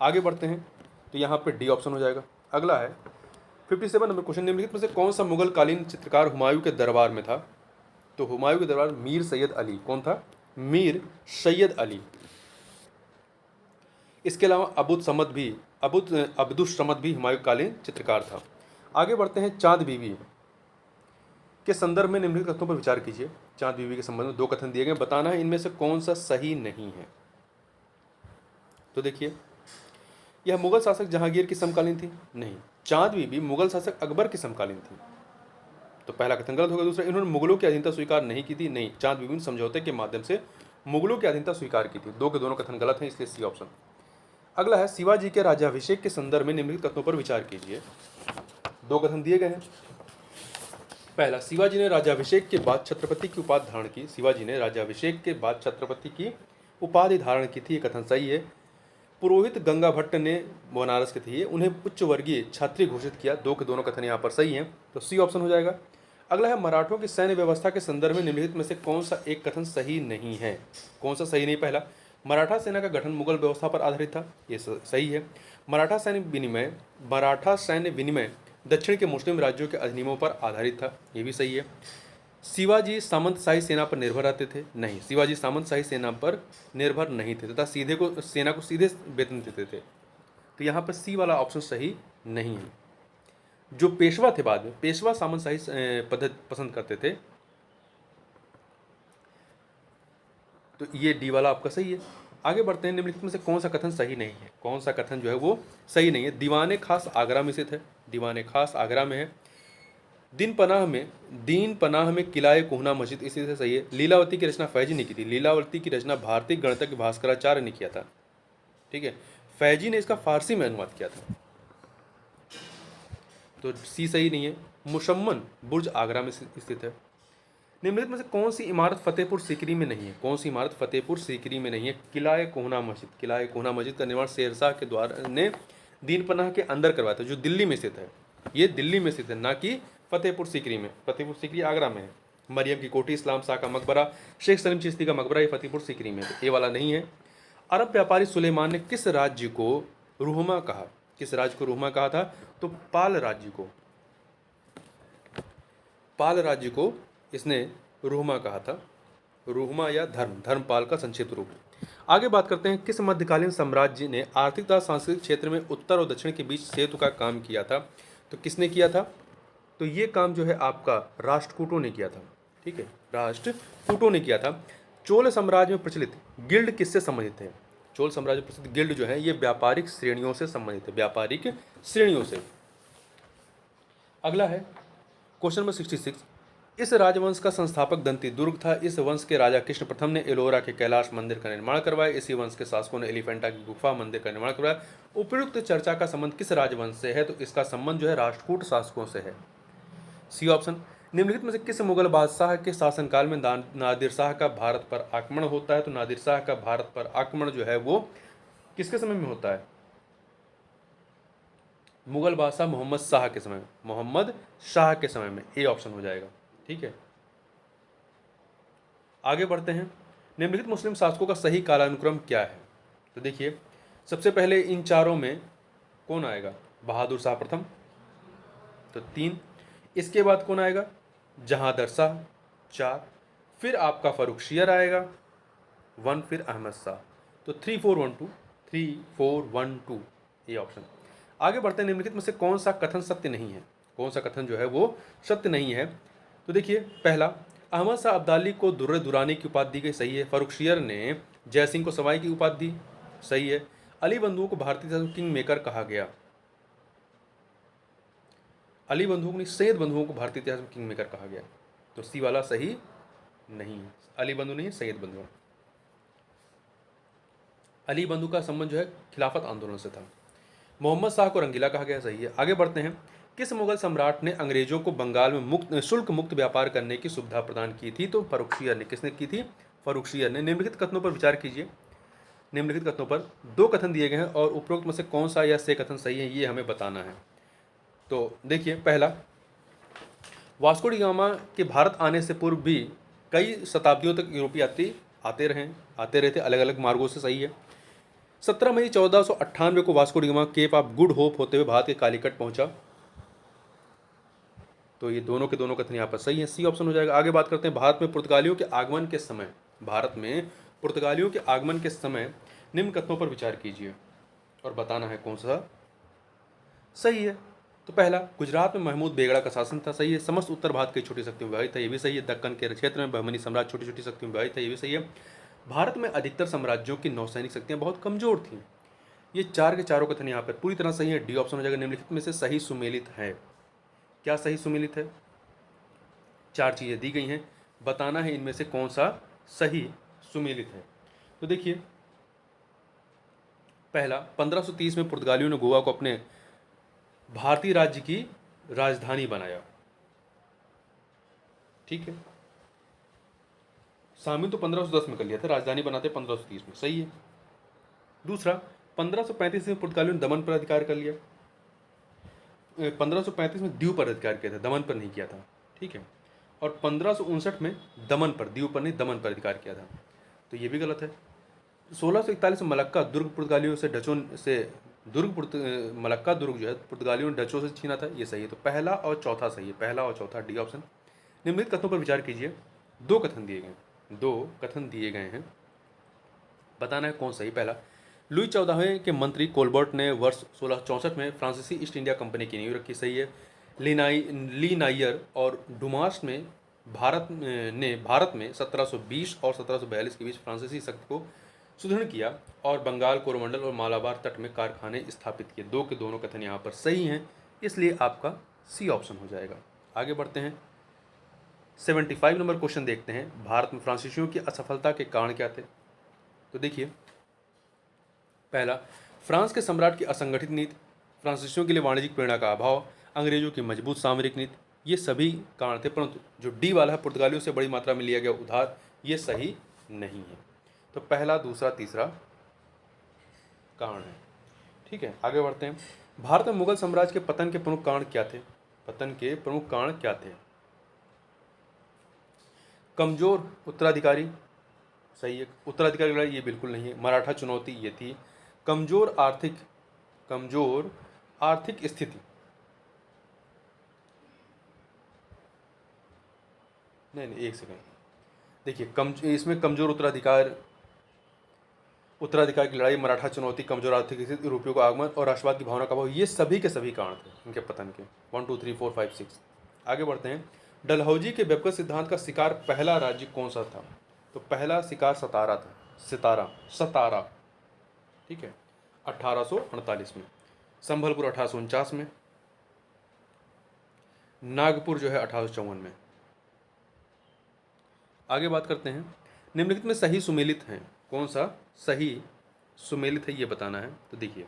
आगे बढ़ते हैं, तो यहाँ पे डी ऑप्शन हो जाएगा। अगला है 57 नंबर क्वेश्चन। निम्नलिखित में से कौन सा मुगल कालीन चित्रकार हुमायूं के दरबार में था? तो हुमायूं के दरबार मीर सैयद अली। कौन था? मीर सैयद अली। इसके अलावा अब्दुस्समद भी हुमायूं कालीन चित्रकार था। आगे बढ़ते हैं। चांद बीवी के संदर्भ में निम्नलिखित कथनों पर विचार कीजिए। चांद बीवी के संबंध में 2 कथन दिए गए, बताना है इनमें से कौन सा सही नहीं है। तो देखिए, यह मुगल शासक जहांगीर की समकालीन थी? नहीं। चांद बीबी मुगल शासक अकबर की समकालीन थी, तो पहला कथन गलत होगा। दूसरा, इन्होंने मुगलों की अधीनता स्वीकार नहीं की थी? नहीं, चांद बीबी ने समझौते के माध्यम से मुगलों की अधीनता स्वीकार की थी। 2 के दोनों कथन गलत हैं, इसलिए सी ऑप्शन। अगला है शिवाजी के राज्याभिषेक के संदर्भ में निम्नलिखित कथनों पर विचार कीजिए। 2 कथन दिए गए हैं। पहला, शिवाजी ने राज्याभिषेक के बाद छत्रपति की उपाधि धारण की। शिवाजी ने राज्याभिषेक के बाद छत्रपति की उपाधि धारण की थी, ये कथन सही है। पुरोहित गंगा भट्ट ने बनारस के थे, उन्हें उच्च वर्गीय छात्री घोषित किया। 2 के दोनों कथन यहाँ पर सही हैं, तो सी ऑप्शन हो जाएगा। अगला है मराठों की सैन्य व्यवस्था के संदर्भ में निम्नलिखित में से कौन सा एक कथन सही नहीं है? कौन सा सही नहीं? पहला, मराठा सेना का गठन मुगल व्यवस्था पर आधारित था, ये सही है। मराठा सैन्य विनिमय दक्षिण के मुस्लिम राज्यों के अधिनियमों पर आधारित था, ये भी सही है। शिवाजी सामंतशाही सेना पर निर्भर रहते थे, नहीं, शिवाजी सामंतशाही सेना पर निर्भर नहीं थे तथा सेना को सीधे वेतन देते थे, तो यहाँ पर सी वाला ऑप्शन सही नहीं है। जो पेशवा थे, बाद में पेशवा सामंतशाही पद्धति पसंद करते थे, तो ये डी वाला आपका सही है। आगे बढ़ते हैं, निम्नलिखित में से कौन सा कथन सही नहीं है, कौन सा कथन जो है वो सही नहीं है। दीवाने खास आगरा में स्थित है, दीवाने खास आगरा में है। दीन पनाह में किलाए कोहना मस्जिद, इसी से सही है। लीलावती की रचना फैजी ने की थी, लीलावती की रचना भारतीय गणितज्ञ भास्कराचार्य ने किया था, ठीक है। फैजी ने इसका फारसी में अनुवाद किया था, तो सी सही नहीं है। मुशम्मन बुर्ज आगरा में स्थित है। निम्नलिखित में से कौन सी इमारत फतेहपुर सीकरी में नहीं है, कौन सी इमारत फतेहपुर सीकरी में नहीं है। किलाए कोहना मस्जिद, किलाए कोहना मस्जिद का निर्माण शेरशाह के द्वारा ने दीन पनाह के अंदर करवाया था, जो दिल्ली में स्थित है, ये दिल्ली में स्थित है, ना कि फतेहपुर सीकरी में। फतेहपुर सीकरी आगरा में है। मरियम की कोठी, इस्लाम शाह का मकबरा, शेख सलीम चिश्ती का मकबरा, ये फतेहपुर सीकरी में है, तो ये वाला नहीं है। अरब व्यापारी सुलेमान ने किस राज्य को रुहमा कहा, किस राज्य को रुहमा कहा था, तो पाल राज्य को, पाल राज्य को इसने रुहमा कहा था। रुहमा या धर्मपाल का संक्षिप्त रूप। आगे बात करते हैं, किस मध्यकालीन साम्राज्य ने आर्थिक तथा सांस्कृतिक क्षेत्र में उत्तर और दक्षिण के बीच सेतु का काम किया था, तो किसने किया था, तो ये काम जो है आपका राष्ट्रकूटों ने किया था, ठीक है, राष्ट्रकूटों ने किया था। चोल साम्राज्य में प्रचलित गिल्ड किससे संबंधित है, चोल साम्राज्य में प्रसिद्ध गिल्ड जो है ये व्यापारिक श्रेणियों से संबंधित है, व्यापारिक श्रेणियों से। अगला है क्वेश्चन नंबर 66, इस राजवंश का संस्थापक दंती दुर्ग था। इस वंश के राजा कृष्ण प्रथम ने एलोरा के कैलाश मंदिर का निर्माण करवाया। इसी वंश के शासकों ने एलिफेंटा की गुफा मंदिर का निर्माण करवाया। उपयुक्त चर्चा का संबंध किस राजवंश से है, तो इसका संबंध जो है राष्ट्रकूट शासकों से है, सी ऑप्शन। निम्नलिखित में से किस मुगल बादशाह के शासनकाल में नादिर शाह का भारत पर आक्रमण होता है, तो नादिर शाह का भारत पर आक्रमण जो है वो किसके समय में होता है, मुगल बादशाह मोहम्मद शाह के समय, मोहम्मद शाह के समय में, ए ऑप्शन हो जाएगा, ठीक है। आगे बढ़ते हैं, निम्नलिखित मुस्लिम शासकों का सही कालानुक्रम क्या है, तो देखिए सबसे पहले इन चारों में कौन आएगा, बहादुर शाह प्रथम, तो 3, इसके बाद कौन आएगा, जहांदर शाह 4, फिर आपका फर्रुखशियर आएगा 1, फिर अहमद शाह, तो 3 4 1 2, 3 4 1 2, ये ऑप्शन। आगे बढ़ते हैं, निम्नलिखित में से कौन सा कथन सत्य नहीं है, कौन सा कथन जो है वो सत्य नहीं है, तो देखिए पहला, अहमद शाह अब्दाली को दुर्र दुरानी की उपाधि दी गई, सही है। फर्रुखशियर ने जयसिंह को सवाई की उपाधि दी, सही है। अली बंधुओं को भारतीय किंग मेकर कहा गया, अली बंधुओं ने सैयद बंधुओं को भारतीय इतिहास में किंग मेकर कहा गया, तो सी वाला सही नहीं है, अली बंधु नहीं है, सैयद बंधु। अली बंधु का संबंध जो है खिलाफत आंदोलन से था। मोहम्मद शाह को रंगीला कहा गया, सही है। आगे बढ़ते हैं, किस मुगल सम्राट ने अंग्रेजों को बंगाल में शुल्क मुक्त व्यापार करने की सुविधा प्रदान की थी, तो फर्रुखशियर ने। किसने की थी, फर्रुखशियर ने। निम्नलिखित कथनों पर विचार कीजिए। निम्नलिखित कथनों पर 2 कथन दिए गए हैं और उपरोक्त में से कौन सा या से कथन सही है, ये हमें बताना है। तो देखिए पहला, वास्को डी गामा के भारत आने से पूर्व भी कई शताब्दियों तक यूरोपीय यात्री आते रहे थे अलग अलग मार्गों से, सही है। 17 मई 1498 को Vasco da Gama Cape of Good Hope होते हुए भारत के कालीकट पहुंचा, तो ये दोनों के दोनों कथन यहाँ पर सही है, सी ऑप्शन हो जाएगा। आगे बात करते हैं, भारत में पुर्तगालियों के आगमन के समय, भारत में पुर्तगालियों के आगमन के समय निम्न कथनों पर विचार कीजिए और बताना है कौन सा सही है। तो पहला, गुजरात में महमूद बेगड़ा का शासन था, सही है। समस्त उत्तर भारत की छोटी शक्ति में विभाजित था, ये भी सही है। दक्कन के क्षेत्र में बहमनी सम्राट छोटी छोटी शक्ति में विभाजित था, ये भी सही है। भारत में अधिकतर साम्राज्यों की नौसैनिक शक्तियाँ बहुत कमजोर थीं, ये 4 के चारों कथन यहाँ पर पूरी तरह सही है, डी ऑप्शन हो जाएगा। निम्नलिखित में से सही सुमेलित है, क्या सही सुमेलित है, 4 चीज़ें दी गई हैं, बताना है इनमें से कौन सा सही सुमेलित है। तो देखिए पहला, 1530 में पुर्तगालियों ने गोवा को अपने भारतीय राज्य की राजधानी बनाया, ठीक है। शामिल तो 1510 में कर लिया था, राजधानी बनाते 1530 में, सही है। दूसरा, 1535 में पुर्तगालियों ने दमन पर अधिकार कर लिया, 1535 में दीव पर अधिकार किया था, दमन पर नहीं किया था, ठीक है। और 1559 में दमन पर, दीव पर नहीं दमन पर अधिकार किया था, तो ये भी गलत है। 1641 में मलक्का दुर्ग पुर्तगालियों से डचों से मलक्का दुर्ग जो है पुर्तगालियों ने डचों से छीना था, ये सही है। तो पहला और चौथा सही है, पहला और चौथा, डी ऑप्शन। निम्नलिखित कथनों पर विचार कीजिए। दो कथन दिए गए हैं, बताना है कौन सही। पहला, लुई 14वें के मंत्री कोलबर्ट ने वर्ष 1664 में फ्रांसीसी ईस्ट इंडिया कंपनी की नींव रखी, सही है। ली नाइयर और डुमास में भारत में 1720 और 1742 के बीच फ्रांसीसी शक्ति को सुदृढ़ किया और बंगाल, कोरोमंडल और मालाबार तट में कारखाने स्थापित किए। दो के दोनों कथन यहाँ पर सही हैं, इसलिए आपका सी ऑप्शन हो जाएगा। आगे बढ़ते हैं, 75 नंबर क्वेश्चन देखते हैं। भारत में फ्रांसीसियों की असफलता के कारण क्या थे? तो देखिए, पहला, फ्रांस के सम्राट की असंगठित नीति, फ्रांसीसियों के लिए वाणिज्यिक प्रेरणा का अभाव, अंग्रेजों की मजबूत सामरिक नीति, ये सभी कारण थे। परंतु जो डी वाला है, पुर्तगालियों से बड़ी मात्रा में लिया गया उधार, ये सही नहीं है। तो पहला, दूसरा, तीसरा कारण है। ठीक है, आगे बढ़ते हैं। भारत में मुगल साम्राज्य के पतन के प्रमुख कारण क्या थे? कमजोर उत्तराधिकारी, सही है। उत्तराधिकारी लड़ाई, ये बिल्कुल नहीं है। मराठा चुनौती, ये थी। कमजोर आर्थिक स्थिति, नहीं, एक सेकंड, देखिए, इसमें कमजोर उत्तराधिकार की लड़ाई, मराठा चुनौती, कमजोर आर्थिक स्थिति, यूरोपियों का आगमन और राष्ट्रवाद की भावना का अभाव, ये सभी के सभी कारण थे इनके पतन के। 1 2 3 4 5 6। आगे बढ़ते हैं। डलहौजी के बेबकर सिद्धांत का शिकार पहला राज्य कौन सा था? तो पहला शिकार सतारा था। सतारा, ठीक है, 1848 में। संभलपुर 1849 में। नागपुर जो है 1854 में। आगे बात करते हैं, निम्नलिखित में सही सुमेलित हैं। कौन सा सही सुमेलित है, ये बताना है। तो देखिए,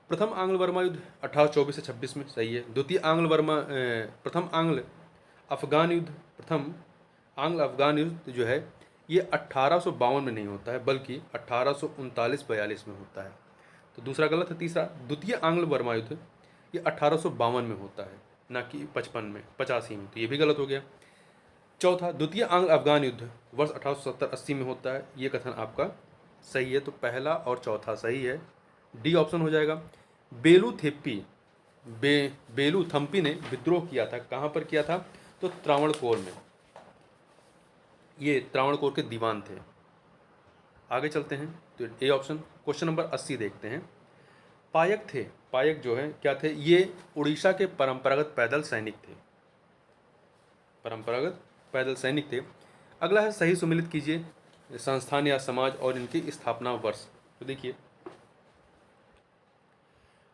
प्रथम आंग्ल बर्मा युद्ध 1824 से 26 में, सही है। प्रथम आंग्ल अफगान युद्ध जो है, ये 1852 में नहीं होता है, बल्कि 1839-42 में होता है, तो दूसरा गलत है। तीसरा, द्वितीय आंग्ल बर्मा युद्ध ये 1852 में होता है, ना कि 85 में, तो ये भी गलत हो गया। चौथा, द्वितीय आंग्ल अफगान युद्ध वर्ष 1870-80 में होता है, ये कथन आपका सही है। तो पहला और चौथा सही है, डी ऑप्शन हो जाएगा। बेलू थम्पी ने विद्रोह किया था, कहाँ पर किया था? तो त्रावणकोर में, ये त्रावणकोर के दीवान थे। आगे चलते हैं, तो ए ऑप्शन। क्वेश्चन नंबर 80 देखते हैं। पायक जो है क्या थे? ये उड़ीसा के परंपरागत पैदल सैनिक थे। अगला है, सही सुमेलित कीजिए संस्थान या समाज और इनकी स्थापना वर्ष। तो देखिए,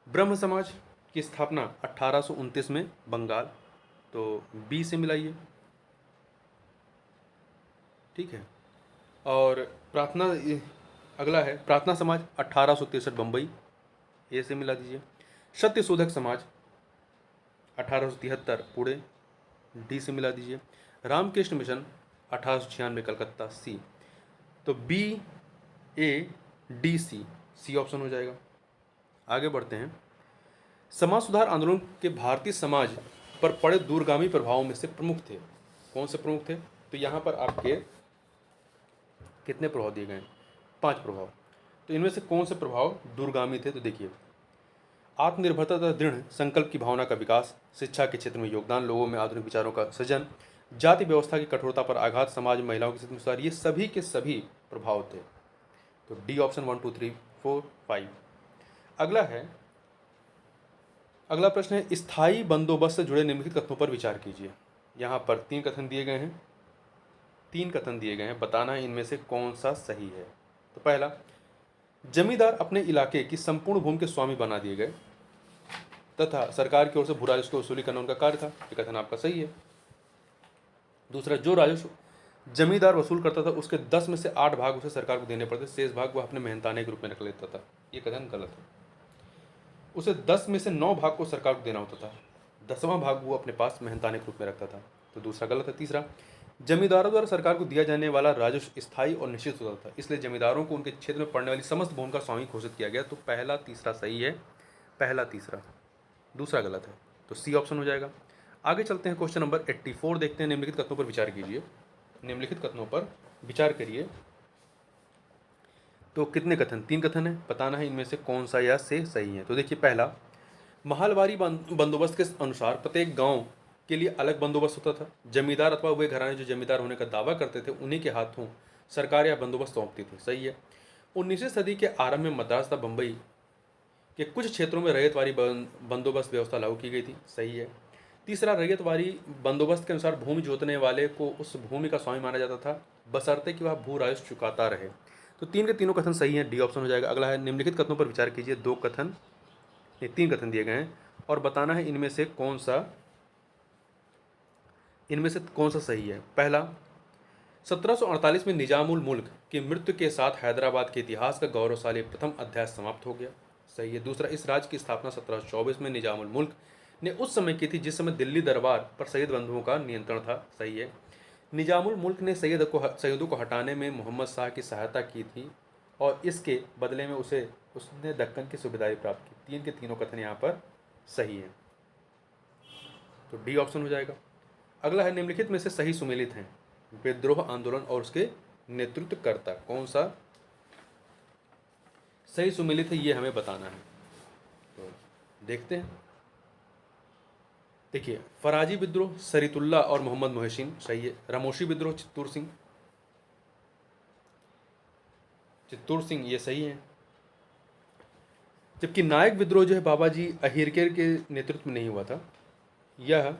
ब्रह्म समाज की स्थापना 1829 में बंगाल, तो बी से मिलाइए, ठीक है। और अगला है प्रार्थना समाज 1863 बम्बई, ए से मिला दीजिए। सत्य शोधक समाज 1873 पुणे, डी से मिला दीजिए। रामकृष्ण मिशन 1896 कलकत्ता, सी। तो बी, ए, डी, सी ऑप्शन हो जाएगा। आगे बढ़ते हैं। समाज सुधार आंदोलन के भारतीय समाज पर पड़े दूरगामी प्रभावों में से प्रमुख थे। कौन से प्रमुख थे? तो यहाँ पर आपके कितने प्रभाव दिए गए हैं? 5 प्रभाव। तो इनमें से कौन से प्रभाव दूरगामी थे? तो देखिए, आत्मनिर्भरता तथा दृढ़ संकल्प की भावना का विकास, शिक्षा के क्षेत्र में योगदान, लोगों में आधुनिक विचारों का सृजन, जाति व्यवस्था की कठोरता पर आघात, समाज में महिलाओं की स्थिति में सुधार, ये सभी के सभी प्रभाव थे। तो डी ऑप्शन 1 2 3 4 5। अगला प्रश्न है, स्थायी बंदोबस्त से जुड़े निम्नलिखित कथनों पर विचार कीजिए। यहाँ पर 3 कथन दिए गए हैं, बताना है इनमें से कौन सा सही है। तो पहला, जमींदार अपने इलाके की संपूर्ण भूमि के स्वामी बना दिए गए तथा सरकार की ओर से भू राजस्व की वसूली करना उनका कार्य था, ये कथन आपका सही है। दूसरा, जो राजस्व जमींदार वसूल करता था उसके 10 में से 8 भाग उसे सरकार को देने पड़ते, शेष भाग वह अपने मेहनताने के रूप में रख लेता था, ये कथन गलत है। उसे 10 में से 9 भाग को सरकार को देना होता था, 10वां भाग वो अपने पास मेहनताने के रूप में रखता था, तो दूसरा गलत है। तीसरा, जमींदारों द्वारा सरकार को दिया जाने वाला राजस्व स्थायी और निश्चित होता था, इसलिए जमींदारों को उनके क्षेत्र में पड़ने वाली समस्त भूमि का स्वामी घोषित किया गया। तो पहला तीसरा सही है, पहला तीसरा, दूसरा गलत है, तो सी ऑप्शन हो जाएगा। आगे चलते हैं, क्वेश्चन नंबर 84 देखते हैं। निम्नलिखित कथनों पर विचार करिए। तो कितने कथन? 3 कथन है, बताना है इनमें से कौन सा या से सही है। तो देखिए पहला, महालवारी बंदोबस्त के अनुसार प्रत्येक गांव के लिए अलग बंदोबस्त होता था। जमींदार अथवा वे घराने जो जमींदार होने का दावा करते थे उन्हीं के हाथों सरकार या बंदोबस्त सौंपती थी। सही है। 19वीं सदी के आरंभ में मद्रास तथा बम्बई के कुछ क्षेत्रों में रैयतवारी बंदोबस्त व्यवस्था लागू की गई थी। सही है। तीसरा, रैयतवारी बंदोबस्त के अनुसार भूमि जोतने वाले को उस भूमि का स्वामी माना जाता था बशर्ते कि वह भू राजस्व चुकाता रहे। तो 3 के तीनों कथन सही है, डी ऑप्शन हो जाएगा। अगला है, निम्नलिखित कथनों पर विचार कीजिए। 2 कथन, ये 3 कथन दिए गए हैं और बताना है इनमें से कौन सा सही है। पहला, 1748 में निजामुल मुल्क की मृत्यु के साथ हैदराबाद के इतिहास का गौरवशाली प्रथम अध्याय समाप्त हो गया। सही है। दूसरा, इस राज्य की स्थापना 1724 में निजामुल मुल्क ने उस समय की थी जिस समय दिल्ली दरबार पर सैयद बंधुओं का नियंत्रण था। सही है। निजामुल मुल्क ने सैयदों को हटाने में मोहम्मद शाह की सहायता की थी और इसके बदले में उसने दक्कन की सूबेदारी प्राप्त की। 3 के तीनों कथन यहाँ पर सही है, तो डी ऑप्शन हो जाएगा। अगला है, निम्नलिखित में से सही सुमेलित हैं। विद्रोह आंदोलन और उसके नेतृत्वकर्ता, कौन सा सही सुमेलित है ये हमें बताना है। तो देखते हैं। देखिए, फराजी विद्रोह सरीतुल्ला और मोहम्मद मोहसिन, सही है। रामोशी विद्रोह चित्तूर सिंह, ये सही है। जबकि नायक विद्रोह जो है बाबा जी अहिरकर के नेतृत्व में नहीं हुआ था। यह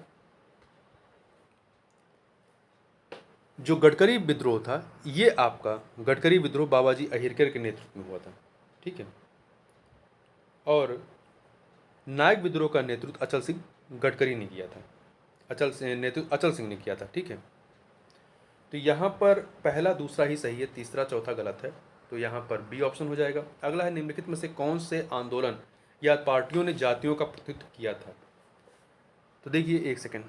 जो गडकरी विद्रोह था, ये आपका गडकरी विद्रोह बाबा जी अहिरकर के नेतृत्व में हुआ था। ठीक है। और नायक विद्रोह का नेतृत्व अचल सिंह गडकरी ने किया था। अचल सिंह ने किया था। ठीक है। तो यहाँ पर पहला दूसरा ही सही है, तीसरा चौथा गलत है, तो यहाँ पर बी ऑप्शन हो जाएगा। अगला है, निम्नलिखित में से कौन से आंदोलन या पार्टियों ने जातियों का प्रतिनिधित्व किया था। तो देखिए, एक सेकेंड,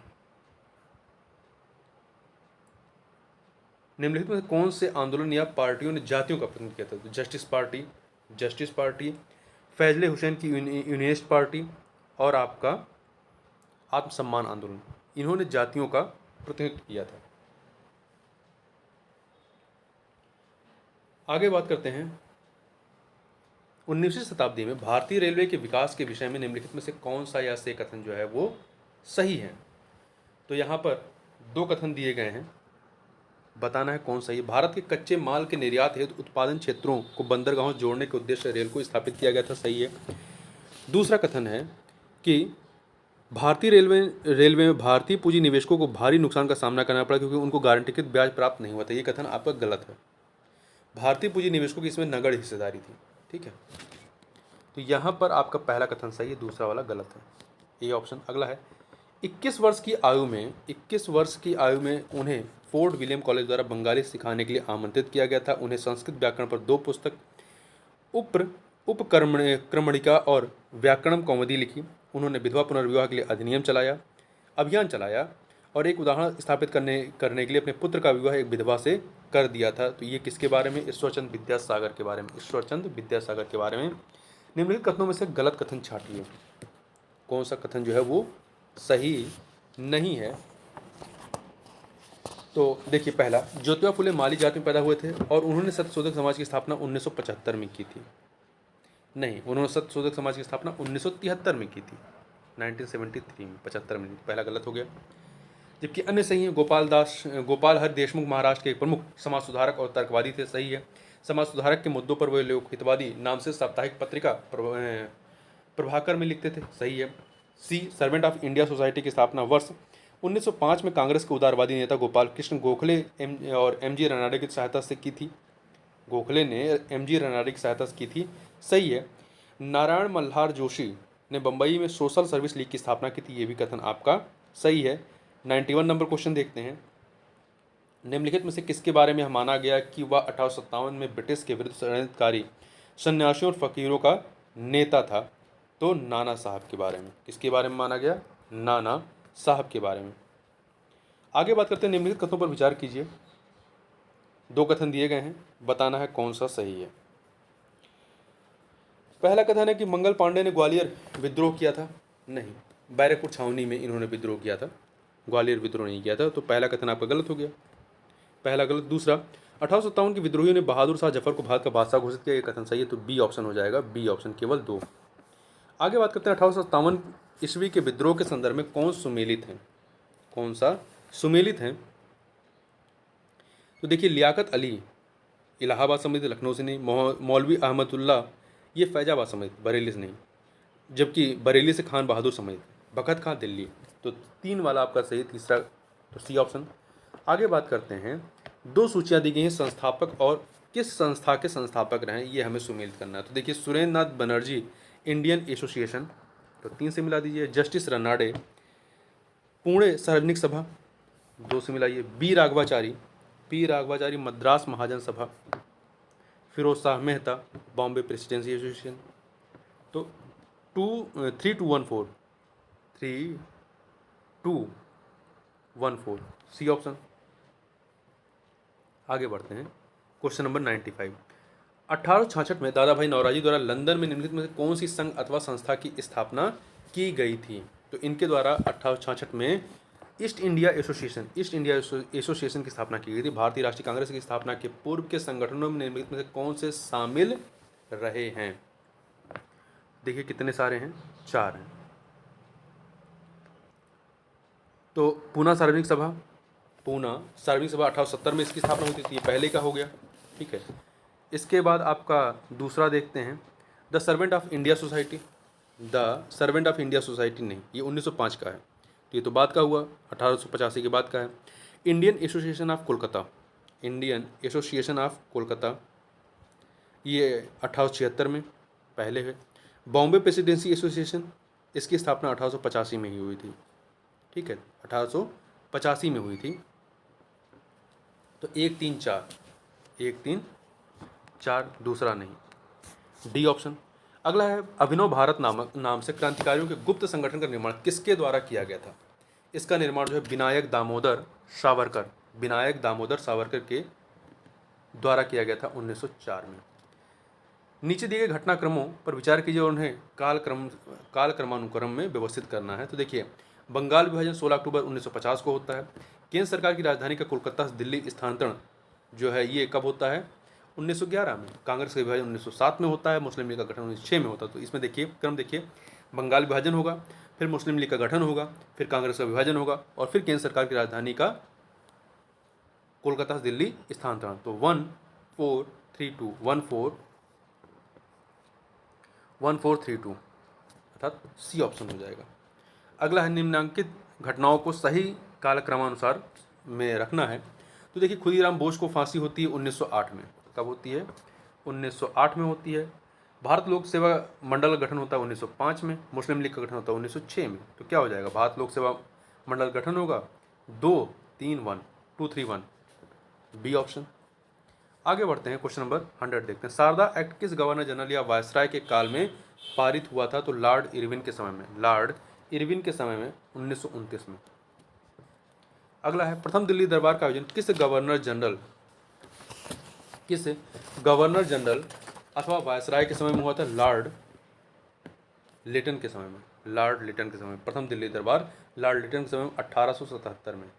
निम्नलिखित में से कौन से आंदोलन या पार्टियों ने जातियों का प्रतिनिधित्व किया था। तो जस्टिस पार्टी, फैजले हुसैन की यूनियनिस्ट पार्टी और आपका आत्मसम्मान आंदोलन, इन्होंने जातियों का प्रतिनिधित्व किया था। आगे बात करते हैं, 19वीं शताब्दी में भारतीय रेलवे के विकास के विषय में निम्नलिखित में से कौन सा या से कथन जो है वो सही है। तो यहाँ पर 2 कथन दिए गए हैं, बताना है कौन सही है। भारत के कच्चे माल के निर्यात हेतु उत्पादन क्षेत्रों को बंदरगाहों जोड़ने के उद्देश्य से रेल को स्थापित किया गया था। सही है। दूसरा कथन है कि भारतीय रेलवे में भारतीय पूंजी निवेशकों को भारी नुकसान का सामना करना पड़ा क्योंकि उनको गारंटीकृत ब्याज प्राप्त नहीं हुआ था। ये कथन आपका गलत है। भारतीय पूंजी निवेशकों की इसमें नगण्य हिस्सेदारी थी। ठीक है। तो यहाँ पर आपका पहला कथन सही है, दूसरा वाला गलत है, ये ऑप्शन। अगला है, 21 वर्ष की आयु में उन्हें फोर्ट विलियम कॉलेज द्वारा बंगाली सिखाने के लिए आमंत्रित किया गया था। उन्हें संस्कृत व्याकरण पर 2 पुस्तक, उपक्रमणिका और व्याकरण कौमुदी लिखी। उन्होंने विधवा पुनर्विवाह के लिए अभियान चलाया और एक उदाहरण स्थापित करने के लिए अपने पुत्र का विवाह एक विधवा से कर दिया था। तो ये किसके बारे में? ईश्वरचंद विद्यासागर के बारे में। निम्नलिखित कथनों में से गलत कथन छांटिए। कौन सा कथन जो है वो सही नहीं है। तो देखिए, पहला, ज्योतिबा फुले माली जाति में पैदा हुए थे और उन्होंने सत्यशोधक समाज की स्थापना 1975 में की थी। नहीं, उन्होंने सत्यशोधक समाज की स्थापना 1973 में की थी, 1973 में, 75 में। पहला गलत हो गया। जबकि अन्य सही है। गोपाल हरि देशमुख महाराष्ट्र के एक प्रमुख समाज सुधारक और तर्कवादी थे। सही है। समाज सुधारक के मुद्दों पर वे लोग हितवादी नाम से साप्ताहिक पत्रिका प्रभाकर में लिखते थे। सही है। सी, सर्वेंट ऑफ इंडिया सोसाइटी की स्थापना वर्ष 1905 में कांग्रेस के उदारवादी नेता गोपाल कृष्ण गोखले और एम.जी. रनाडे की सहायता से की थी। गोखले ने एम.जी. रनाडे की सहायता से की थी। सही है। नारायण मल्हार जोशी ने बम्बई में सोशल सर्विस लीग की स्थापना की थी। ये भी कथन आपका सही है। 91 नंबर क्वेश्चन देखते हैं। निम्नलिखित में से किसके बारे में माना गया कि वह 1857 में ब्रिटिश के विरुद्ध षड्यंत्रकारी सन्यासियों और फकीरों का नेता था। तो नाना साहब के बारे में। किसके बारे में माना गया? नाना साहब के बारे में। आगे बात करते हैं, निम्नलिखित कथनों पर विचार कीजिए। 2 कथन दिए गए हैं, बताना है कौन सा सही है। पहला कथन है कि मंगल पांडे ने ग्वालियर विद्रोह किया था। नहीं, बैरकपुर छावनी में इन्होंने विद्रोह किया था, ग्वालियर विद्रोह नहीं किया था। तो पहला कथन आपका गलत हो गया, पहला गलत। दूसरा, 1857 के विद्रोहियों ने बहादुर शाह जफर को भारत का बादशाह घोषित किया, ये कथन सही है, तो बी ऑप्शन हो जाएगा, बी ऑप्शन, केवल 2। आगे बात करते हैं 1857 ईस्वी के विद्रोह के संदर्भ में कौन सुमेलित हैं, कौन सा सुमेलित हैं? तो देखिए, लियाकत अली इलाहाबाद समिति लखनऊ से नहीं, मौलवी अहमदुल्ला ये फैजाबाद समिति बरेली से नहीं, जबकि बरेली से खान बहादुर समिति, बखत खां दिल्ली, तो 3 वाला आपका सही, तीसरा तो सी ऑप्शन। आगे बात करते हैं, 2 सूचियाँ दी गई हैं संस्थापक और किस संस्था के संस्थापक रहे, ये हमें सुमेलित करना है। तो देखिए, सुरेंद्र नाथ बनर्जी इंडियन एसोसिएशन, तो 3 से मिला दीजिए। जस्टिस रनाडे पुणे सार्वजनिक सभा, 2 से मिलाइए। पी राघवाचारी मद्रास महाजन सभा। फिरोज शाह मेहता बॉम्बे प्रेसिडेंसी एसोसिएशन, तो 3214 सी ऑप्शन। आगे बढ़ते हैं, क्वेश्चन नंबर 95। 1866 में दादा भाई नौरोजी द्वारा लंदन में निम्नलिखित में से कौन सी संघ अथवा संस्था की स्थापना की गई थी? तो इनके द्वारा 1866 में ईस्ट इंडिया एसोसिएशन की स्थापना की गई थी। भारतीय राष्ट्रीय कांग्रेस की स्थापना के पूर्व के संगठनों में निम्नलिखित में से कौन से शामिल रहे हैं? देखिए कितने सारे हैं, 4 हैं। तो पूना सार्वजनिक सभा 1870 में इसकी स्थापना होती थी, पहले का हो गया, ठीक है। इसके बाद आपका दूसरा देखते हैं, the servant of India society नहीं, ये 1905 का है, तो ये तो बाद का हुआ, 1885 के बाद का है। इंडियन एसोसिएशन ऑफ कोलकाता ये 1876 में पहले है। बॉम्बे प्रेसिडेंसी एसोसिएशन, इसकी स्थापना 1885 में ही हुई थी, ठीक है, 1885 में हुई थी। तो 1 3 4 दूसरा नहीं, डी ऑप्शन। अगला है, अभिनव भारत नाम से क्रांतिकारियों के गुप्त संगठन का निर्माण किसके द्वारा किया गया था? इसका निर्माण जो है विनायक दामोदर सावरकर के द्वारा किया गया था 1904 में। नीचे दिए गए घटनाक्रमों पर विचार कीजिए और उन्हें कालक्रमानुक्रम में व्यवस्थित करना है। तो देखिए, बंगाल विभाजन 16 अक्टूबर 1950 को होता है। केंद्र सरकार की राजधानी का कोलकाता से दिल्ली स्थानांतरण जो है ये कब होता है? 1911 में। कांग्रेस का विभाजन 1907 में होता है। मुस्लिम लीग का गठन 1906 में होता है। तो इसमें देखिए क्रम देखिए, बंगाल विभाजन होगा, फिर मुस्लिम लीग का गठन होगा, फिर कांग्रेस का विभाजन होगा और फिर केंद्र सरकार की राजधानी का कोलकाता से दिल्ली स्थानांतरण। तो 1432 अर्थात सी ऑप्शन हो जाएगा। अगला है, निम्नांकित घटनाओं को सही कालक्रमानुसार में रखना है। तो देखिए, खुदीराम बोस को फांसी होती है 1908 में। कब होती है? 1908 में होती है। भारत लोक सेवा मंडल का गठन होता है 1905 में। मुस्लिम लीग का गठन होता है 1906 में। तो क्या हो जाएगा? भारत लोक सेवा मंडल गठन होगा 231 बी ऑप्शन। आगे बढ़ते हैं, क्वेश्चन नंबर 100 देखते हैं। शारदा एक्ट किस गवर्नर जनरल या वायसराय के काल में पारित हुआ था? तो लॉर्ड इरविन के समय में 1929 में। अगला है, प्रथम दिल्ली दरबार का आयोजन किस गवर्नर जनरल अथवा वायसराय के समय में हुआ था? लॉर्ड लिटन के समय में। प्रथम दिल्ली दरबार लॉर्ड लिटन के समय में 1877 में।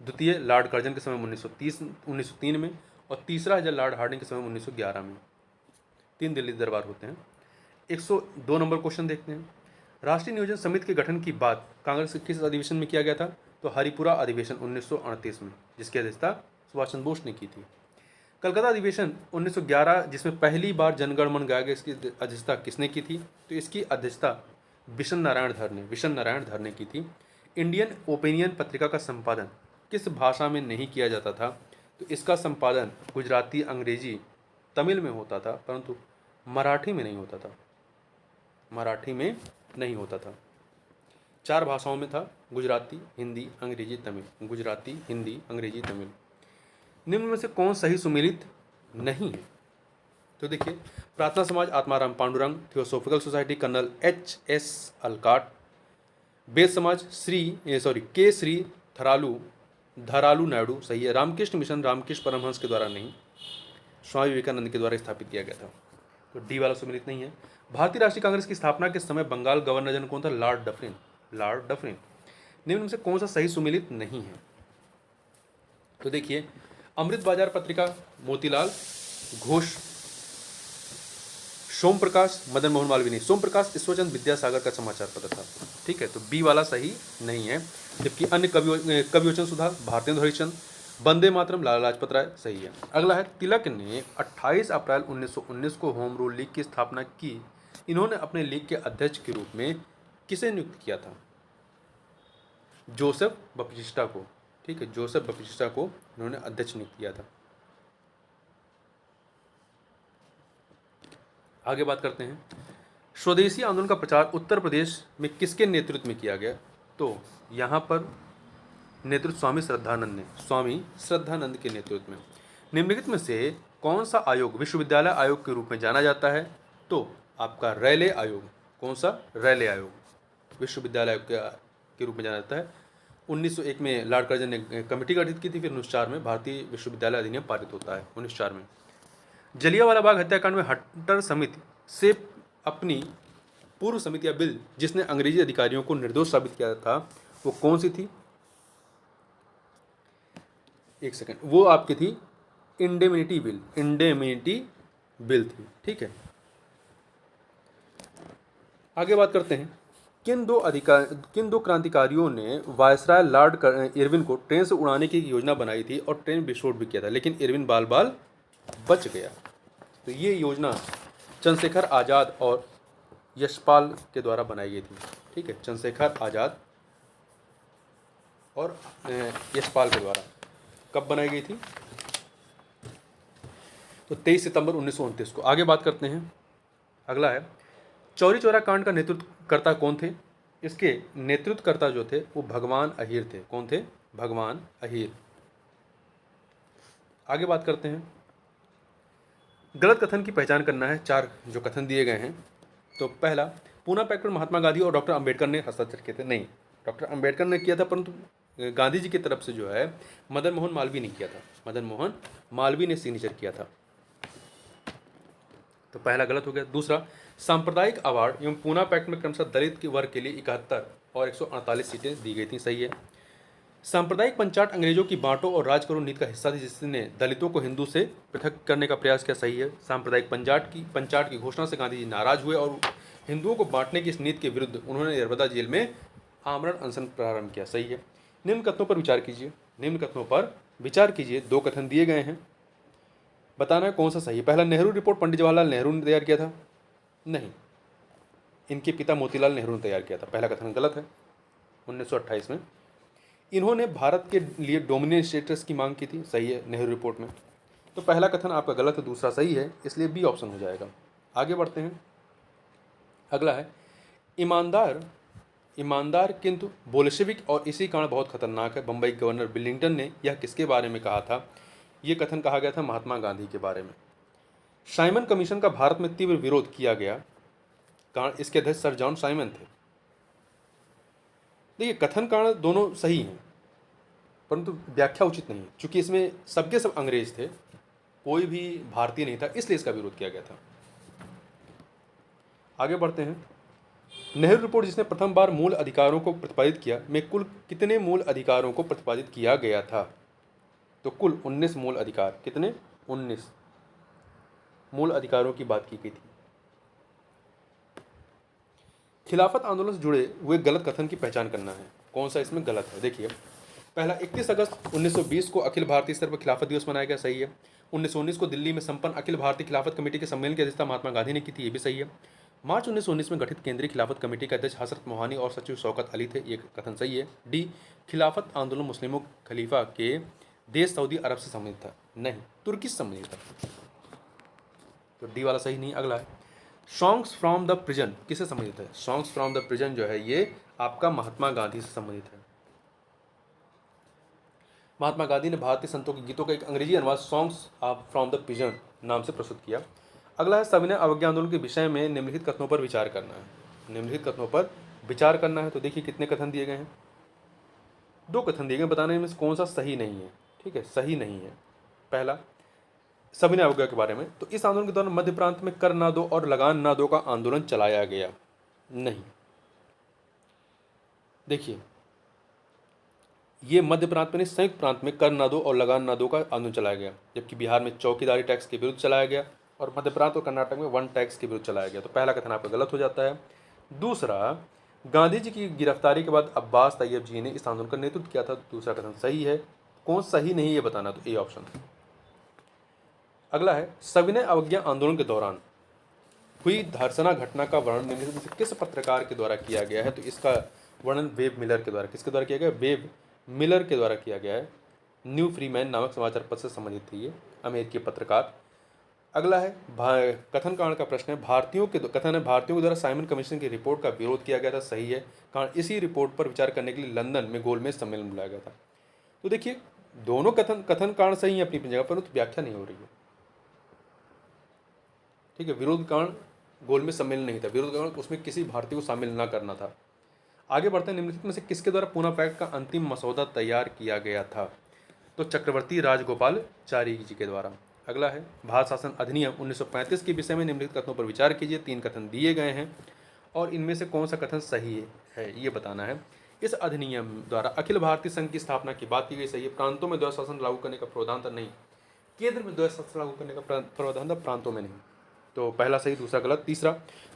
द्वितीय लॉर्ड कर्जन के समय में 1903 में और तीसरा है लॉर्ड हार्डिंग के समय में 1911 में। 3 दिल्ली दरबार होते हैं। 102 नंबर क्वेश्चन देखते हैं। राष्ट्रीय नियोजन समिति के गठन की बात कांग्रेस के किस अधिवेशन में किया गया था? तो हरिपुरा अधिवेशन 1938 में, जिसकी अध्यक्षता सुभाष चंद्र बोस ने की थी। कलकत्ता अधिवेशन 1911, जिसमें पहली बार जनगण मन गाया गया, इसकी अध्यक्षता किसने की थी? तो इसकी अध्यक्षता विशन नारायण धर ने की थी। इंडियन ओपिनियन पत्रिका का संपादन किस भाषा में नहीं किया जाता था? तो इसका संपादन गुजराती, अंग्रेजी, तमिल में होता था, परंतु मराठी में नहीं होता था। 4 भाषाओं में था, गुजराती, हिंदी, अंग्रेजी, तमिल। निम्न में से कौन सही सुमेलित नहीं है? तो देखिए, Prarthana Samaj Atmaram Pandurang, theosophical society colonel H.S. Olcott, Veda Samaj के श्री धरालू नायडू, सही है। रामकृष्ण मिशन रामकृष्ण परमहंस के द्वारा नहीं, स्वामी विवेकानंद के द्वारा स्थापित किया गया था। तो डी वाला सुमेलित नहीं है। भारतीय राष्ट्रीय कांग्रेस की स्थापना के समय बंगाल गवर्नर जनरल कौन था? Lord Dufferin. निम्न में से कौन सा सही सुमेलित नहीं है? तो देखिए, अमृत बाजार पत्रिका मोतीलाल घोष, सोम प्रकाश, मदन मोहन मालवीय नहीं, सोम प्रकाश ईश्वरचंद विद्यासागर का समाचार पत्र था। ठीक है, तो बी वाला सही नहीं है। जबकि अन्य कविवचन सुधा भारतेंदु हरिश्चंद्र, वंदे मातरम लाला लाजपत राय सही है। अगला है, तिलक ने 28 अप्रैल 1919 को होम रूल लीग की स्थापना की। इन्होंने अपने लीग के अध्यक्ष के रूप में किसे नियुक्त किया था? जोसेफ बप्टिस्टा को। ठीक है, जोसेफ बप्टिस्टा को इन्होंने अध्यक्ष नियुक्त किया था। आगे बात करते हैं, स्वदेशी आंदोलन का प्रचार उत्तर प्रदेश में किसके नेतृत्व में किया गया? तो यहाँ पर नेतृत्व स्वामी श्रद्धानंद के नेतृत्व में। निम्नलिखित में से कौन सा आयोग विश्वविद्यालय आयोग के रूप में जाना जाता है? तो आपका रैले आयोग। कौन सा? रैले आयोग विश्वविद्यालय आयोग के रूप में जाना जाता है। 1901 में लॉर्ड कर्जन ने कमेटी गठित की थी, फिर 1904 में भारतीय विश्वविद्यालय अधिनियम पारित होता है 1904 में। जलियांवाला बाग हत्याकांड में हंटर समिति से अपनी पूर्व समिति या बिल जिसने अंग्रेजी अधिकारियों को निर्दोष साबित किया था, वो कौन सी थी? एक सेकंड, वो आपकी थी इंडेमिनिटी बिल थी। ठीक है, आगे बात करते हैं, किन दो क्रांतिकारियों ने वायसराय लॉर्ड इरविन को ट्रेन से उड़ाने की योजना बनाई थी और ट्रेन विस्फोट भी किया था, लेकिन इरविन बाल बाल बच गया। तो ये योजना चंद्रशेखर आज़ाद और यशपाल के द्वारा बनाई गई थी। ठीक है, चंद्रशेखर आज़ाद और यशपाल के द्वारा कब बनाई गई थी? तो 23 सितंबर 1929 को। आगे बात करते हैं, अगला है, चौरी चौरा कांड का नेतृत्वकर्ता कौन थे? इसके नेतृत्वकर्ता जो थे वो भगवान अहीर थे। कौन थे? भगवान अहीर। आगे बात करते हैं, गलत कथन की पहचान करना है। 4 जो कथन दिए गए हैं। तो पहला, पूना पैक्ट पर महात्मा गांधी और डॉक्टर अंबेडकर ने हस्ताक्षर किए थे। नहीं, डॉक्टर अंबेडकर ने किया था, परंतु गांधी जी की तरफ से जो है मदन मोहन मालवीय ने किया था। मदन मोहन मालवीय ने सिग्नेचर किया था। तो पहला गलत हो गया। दूसरा, सांप्रदायिक अवार्ड एवं पूना पैक्ट में क्रमशः दलित के वर्ग के लिए 71 और 148 सीटें दी गई थी। सही है। सांप्रदायिक पंचाट अंग्रेजों की बांटो और राज करो नीति का हिस्सा थी, जिसने दलितों को हिंदू से पृथक करने का प्रयास किया। सही है। सांप्रदायिक पंचाट की घोषणा से गांधी जी नाराज हुए और हिंदुओं को बांटने की इस नीति के विरुद्ध उन्होंने नर्मदा जेल में आमरण अनशन प्रारंभ किया। सही है। निम्न कथनों पर विचार कीजिए। 2 कथन दिए गए हैं, बताना है कौन सा सही है। पहला, नेहरू रिपोर्ट पंडित जवाहरलाल नेहरू ने तैयार किया था। नहीं, इनके पिता मोतीलाल नेहरू ने तैयार किया था। पहला कथन गलत है। 1928 में इन्होंने भारत के लिए डोमिनेंट स्टेटस की मांग की थी। सही है, नेहरू रिपोर्ट में। तो पहला कथन आपका गलत है, दूसरा सही है, इसलिए बी ऑप्शन हो जाएगा। आगे बढ़ते हैं, अगला है, ईमानदार किंतु बोल्शेविक और इसी कारण बहुत खतरनाक है। बम्बई गवर्नर विलिंगटन ने यह किसके बारे में कहा था? यह कथन कहा गया था महात्मा गांधी के बारे में। साइमन कमीशन का भारत में तीव्र विरोध किया गया, कारण इसके अध्यक्ष सर जॉन साइमन थे। देखिए, कथन कारण दोनों सही हैं, परंतु व्याख्या उचित नहीं है, क्योंकि इसमें सबके सब अंग्रेज थे, कोई भी भारतीय नहीं था, इसलिए इसका विरोध किया गया था। आगे बढ़ते हैं, नेहरू रिपोर्ट जिसने प्रथम बार मूल अधिकारों को प्रतिपादित किया में कुल कितने मूल अधिकारों को प्रतिपादित किया गया था? तो कुल 19 मूल अधिकार। कितने? 19 मूल अधिकारों की बात की गई थी। खिलाफत आंदोलन से जुड़े हुए गलत कथन की पहचान करना है, कौन सा इसमें गलत है। देखिए, पहला, 31 अगस्त 1920 को अखिल भारतीय स्तर पर खिलाफत दिवस मनाया गया। सही है। 1919 को दिल्ली में संपन्न अखिल भारतीय खिलाफत कमेटी के सम्मेलन की अध्यक्षता महात्मा गांधी ने की थी। ये भी सही है। मार्च 1919 में गठित केंद्रीय खिलाफत कमेटी के अध्यक्ष हजरत मोहानी और सचिव शौकत अली थे। ये कथन सही है। डी, खिलाफत आंदोलन मुस्लिमों खलीफा के देश सऊदी अरब से संबंधित था। नहीं, तुर्की से संबंधित था, तो डी वाला सही नहीं। अगला है, सॉन्ग्स फ्रॉम द प्रिजन किससे संबंधित है? सॉन्ग्स फ्रॉम द प्रिजन जो है ये आपका महात्मा गांधी से संबंधित है। महात्मा गांधी ने भारतीय संतों के गीतों का एक अंग्रेजी अनुवाद सॉन्ग्स फ्रॉम द प्रिजन नाम से प्रस्तुत किया। अगला है, सविनय अवज्ञा आंदोलन के विषय में निम्नलिखित कथनों पर विचार करना है। निम्नलिखित कथनों पर विचार करना है। तो देखिए कितने कथन दिए गए हैं, 2 कथन दिए गए, बताने में कौन सा सही नहीं है। ठीक है, सही नहीं है। पहला, सविनय अवज्ञा के बारे में, तो इस आंदोलन के दौरान मध्य प्रांत में कर ना दो और लगान ना दो का आंदोलन चलाया गया। नहीं, देखिए ये मध्य प्रांत में नहीं, संयुक्त प्रांत में कर ना दो और लगान ना दो का आंदोलन चलाया गया, जबकि बिहार में चौकीदारी टैक्स के विरुद्ध चलाया गया और मध्य प्रांत और कर्नाटक में वन टैक्स के विरुद्ध चलाया गया। तो पहला कथन आपका गलत हो जाता है। दूसरा, गांधी जी की गिरफ्तारी के बाद अब्बास तैयब जी ने इस आंदोलन का नेतृत्व किया था। दूसरा कथन सही है। कौन सही नहीं ये बताना, तो ए ऑप्शन। अगला है, सविनय अवज्ञा आंदोलन के दौरान हुई धर्षणा घटना का वर्णन निम्नलिखित में से किस पत्रकार के द्वारा किया गया है? तो इसका वर्णन वेब मिलर के द्वारा, किसके द्वारा किया गया? वेब मिलर के द्वारा किया गया है। न्यू फ्रीमैन नामक समाचार पत्र से संबंधित थी ये, अमेरिकी पत्रकार। अगला है, कथन कारण का प्रश्न है, कथन है भारतीयों के द्वारा साइमन कमीशन की रिपोर्ट का विरोध किया गया था। सही है। कारण इसी रिपोर्ट पर विचार करने के लिए लंदन में गोलमेज सम्मेलन बुलाया गया था। तो देखिए, दोनों कथन कारण सही है अपनी अपनी जगह पर, तो व्याख्या नहीं हो रही है। ठीक है, विरोध कारण गोलमेज सम्मेलन नहीं था, विरोध कारण उसमें किसी भारतीय को शामिल न करना था। आगे बढ़ते हैं, निम्नलिखित में से किसके द्वारा पूना पैक्ट का अंतिम मसौदा तैयार किया गया था? तो चक्रवर्ती राजगोपालचारी जी के द्वारा। अगला है, भारत शासन अधिनियम 1935 के विषय में निम्नलिखित कथनों पर विचार कीजिए। 3 कथन दिए गए हैं और इनमें से कौन सा कथन सही है ये बताना है। इस अधिनियम द्वारा अखिल भारतीय संघ की स्थापना की बात की गई। सही है। प्रांतों में द्वैध शासन लागू करने का प्रावधान था। नहीं, केंद्र में द्वैध शासन लागू करने का प्रावधान था, प्रांतों में नहीं। तो पहला सही, दूसरा गलत। तीसरा,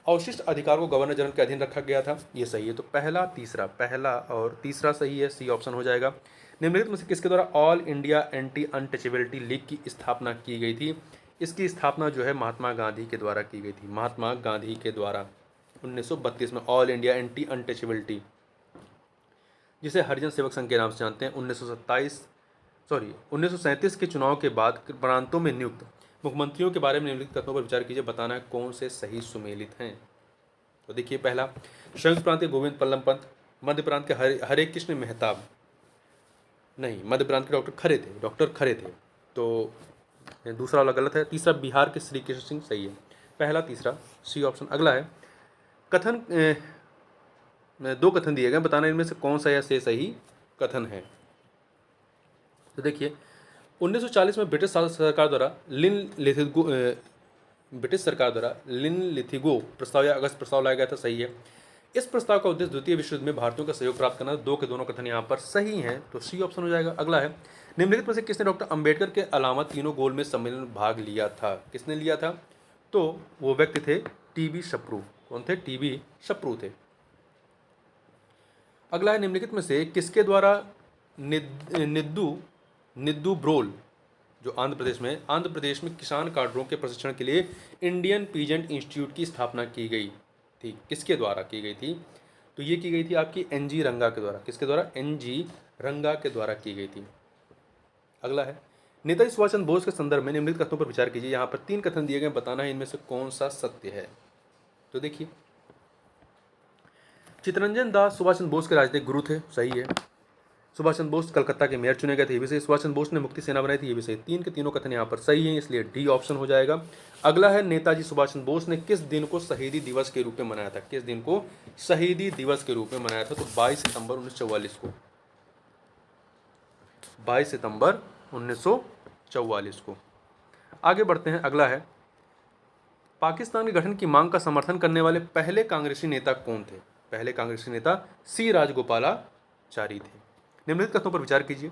अवशिष्ट अधिकार को गवर्नर जनरल के अधीन रखा गया था। ये सही है। तो पहला और तीसरा सही है, सी ऑप्शन हो जाएगा। निम्नलिखित में से किसके द्वारा all India anti untouchability league की स्थापना की गई थी? इसकी स्थापना जो है महात्मा गांधी के द्वारा की गई थी। महात्मा गांधी के द्वारा 1932 में ऑल इंडिया एंटी अनटचेबिलिटी, जिसे हरिजन सेवक संघ के नाम से जानते हैं, 1937 के चुनाव के बाद प्रांतों में नियुक्त मुख्यमंत्रियों के बारे में निम्नलिखित कथनों पर विचार कीजिए। बताना है कौन से सही सुमेलित हैं। तो देखिए, पहला, संयुक्त प्रांत के गोविंद पल्लम पंत, मध्य प्रांत के हरे कृष्ण मेहताब, नहीं, मध्य प्रांत के डॉक्टर खरे थे। तो दूसरा वाला गलत है। तीसरा, बिहार के श्री कृष्ण सिंह, सही है। पहला तीसरा, सी ऑप्शन। अगला है, कथन 2 कथन दिए गए, बताना इनमें से कौन सा या से सही कथन है। तो देखिए, 1940 में ब्रिटिश सरकार द्वारा लिन लिथिगो प्रस्ताव या अगस्त प्रस्ताव लाया गया था। सही है। इस प्रस्ताव का उद्देश्य द्वितीय विश्व युद्ध में भारतीयों का सहयोग प्राप्त करना। 2 के दोनों कथन यहाँ पर सही हैं, तो सी ऑप्शन हो जाएगा। अगला है, निम्नलिखित में से किसने डॉक्टर अंबेडकर के अलावा तीनों गोलमेज सम्मेलन में भाग लिया था? किसने लिया था? तो वो व्यक्ति थे टीबी शप्रू। कौन थे? टीबी शप्रू थे। अगला है, निम्नलिखित में से किसके द्वारा निद्दू ब्रोल, जो आंध्र प्रदेश में किसान काडरों के प्रशिक्षण के लिए इंडियन पीजेंट इंस्टीट्यूट की स्थापना की गई थी। किसके द्वारा की गई थी? तो ये की गई थी आपकी एनजी रंगा के द्वारा। किसके द्वारा? एनजी रंगा के द्वारा की गई थी। अगला है, नेताजी सुभाष चंद्र बोस के संदर्भ में निम्नलिखित कथनों पर विचार कीजिए। यहाँ पर 3 कथन दिए गए, बताना है इनमें से कौन सा सत्य है। तो देखिए, चित्तरंजन दास सुभाष चंद्र बोस के राजनीतिक गुरु थे। सही है। सुभाष चंद्र बोस कलकत्ता के मेयर चुने गए थे। ये भी सही। सुभाष चंद्र बोस ने मुक्ति सेना बनाई थी। ये भी सही। 3 के तीनों कथन यहाँ पर सही हैं, इसलिए डी ऑप्शन हो जाएगा। अगला है, नेताजी सुभाष चंद्र बोस ने किस दिन को शहीदी दिवस के रूप में मनाया था? किस दिन को शहीदी दिवस के रूप में मनाया था? तो 22 सितंबर 1944 को। 22 सितंबर 1944 को। आगे बढ़ते हैं। अगला है, पाकिस्तान के गठन की मांग का समर्थन करने वाले पहले कांग्रेसी नेता कौन थे? पहले कांग्रेसी नेता सी राजगोपालाचारी थे। निम्नलिखित कथनों पर विचार कीजिए।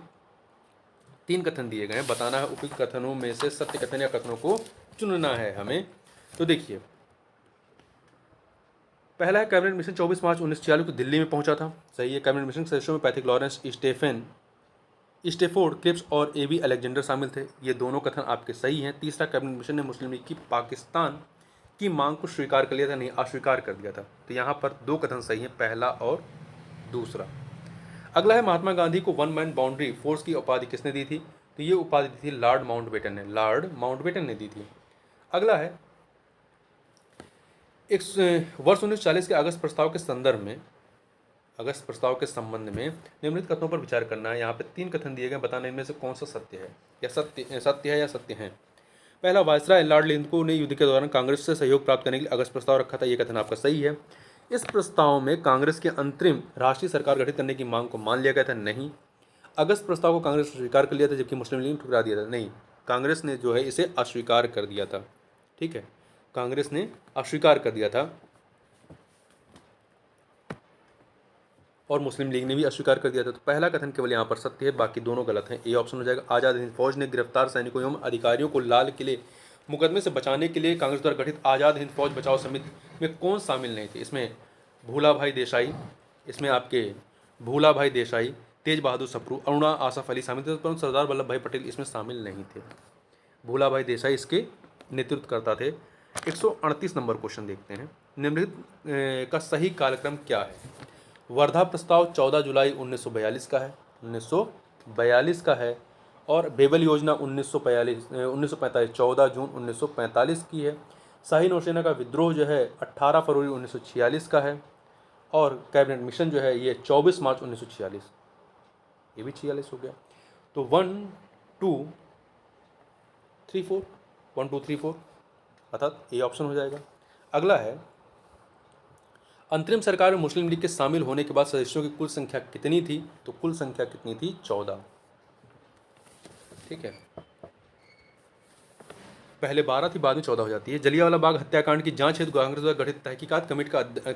3 कथन दिए गए हैं, बताना है उपयुक्त कथनों में से सत्य कथन या कथनों को चुनना है हमें। तो देखिए, पहला है, कैबिनेट मिशन 24 मार्च 1946 को दिल्ली में पहुंचा था। सही है। कैबिनेट मिशन सदस्यों में पैथिक लॉरेंस, स्टेफोर्ड क्रिप्स और एबी अलेक्जेंडर शामिल थे। ये दोनों कथन आपके सही हैं। तीसरा, कैबिनेट मिशन ने मुस्लिम लीग की पाकिस्तान की मांग को स्वीकार कर लिया था, नहीं अस्वीकार कर दिया था। तो यहाँ पर 2 कथन सही हैं, पहला और दूसरा। अगला है, महात्मा गांधी को 1 मैन बाउंड्री फोर्स की उपाधि किसने दी थी? तो ये उपाधि दी थी लॉर्ड माउंटबेटन ने। लॉर्ड माउंटबेटन ने दी थी। अगला है, वर्ष 1940 के अगस्त प्रस्ताव के संबंध में निम्नलिखित कथनों पर विचार करना है। यहाँ पे 3 कथन दिए गए, बताने इनमें से कौन सा सत्य है या सत्य है। पहला, वायसराय लॉर्ड लिंथगो ने युद्ध के दौरान कांग्रेस से सहयोग प्राप्त करने के लिए अगस्त प्रस्ताव रखा था। ये कथन आपका सही है। इस प्रस्ताव में कांग्रेस के अंतरिम राष्ट्रीय सरकार गठित करने की मांग को मान लिया गया था। नहीं, अगस्त प्रस्ताव को कांग्रेस ने स्वीकार कर लिया था, जबकि मुस्लिम लीग ने ठुकरा दिया था। नहीं, कांग्रेस ने जो है इसे अस्वीकार कर दिया था। ठीक है, कांग्रेस ने अस्वीकार कर दिया था। और मुस्लिम लीग ने भी अस्वीकार कर दिया था। तो पहला कथन केवल यहाँ पर सत्य है, बाकी दोनों गलत हैं। ए ऑप्शन हो जाएगा। आज़ाद हिंद फौज ने गिरफ्तार सैनिकों एवं अधिकारियों को लाल किले मुकदमे से बचाने के लिए कांग्रेस द्वारा गठित आज़ाद हिंद फौज बचाओ समिति में कौन शामिल नहीं थे? इसमें भूला भाई देसाई, इसमें आपके भूला भाई देसाई, तेज बहादुर सप्रू, अरुणा आसफ अली शामिल थे, परंतु सरदार वल्लभ भाई पटेल इसमें शामिल नहीं थे। भूला भाई देसाई इसके नेतृत्व करता थे। 138 नंबर क्वेश्चन देखते हैं। निम्नलिखित का सही कालक्रम क्या है? वर्धा प्रस्ताव 14 जुलाई 1942 का है, 1942 का है। और बेबल योजना 1945 14 जून 1945 की है। शाही नौसेना का विद्रोह जो है 18 फरवरी 1946 का है। और कैबिनेट मिशन जो है ये 24 मार्च 1946, ये भी 46 हो गया। तो 1 2 3 4 1 2 3 4 अर्थात ये ऑप्शन हो जाएगा। अगला है, अंतरिम सरकार में मुस्लिम लीग के शामिल होने के बाद सदस्यों की कुल संख्या कितनी थी? तो कुल संख्या कितनी थी? 14। ठीक है, पहले 12 थी, बाद में 14 हो जाती है। जलियांवाला बाग हत्याकांड की जांच हेतु कांग्रेस द्वारा गठित तहकीकात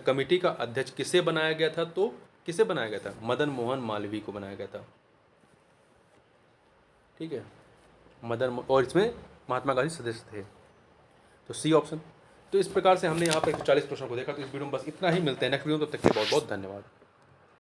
कमेटी का अध्यक्ष किसे बनाया गया था? तो किसे बनाया गया था? मदन मोहन मालवीय को बनाया गया था। ठीक है, और इसमें महात्मा गांधी सदस्य थे। तो सी ऑप्शन। तो इस प्रकार से हमने यहाँ पर 140 प्रश्नों को देखा। तो इस वीडियो में बस इतना ही। मिलते हैं नेक्स्ट वीडियो में, तब तक के बहुत बहुत धन्यवाद।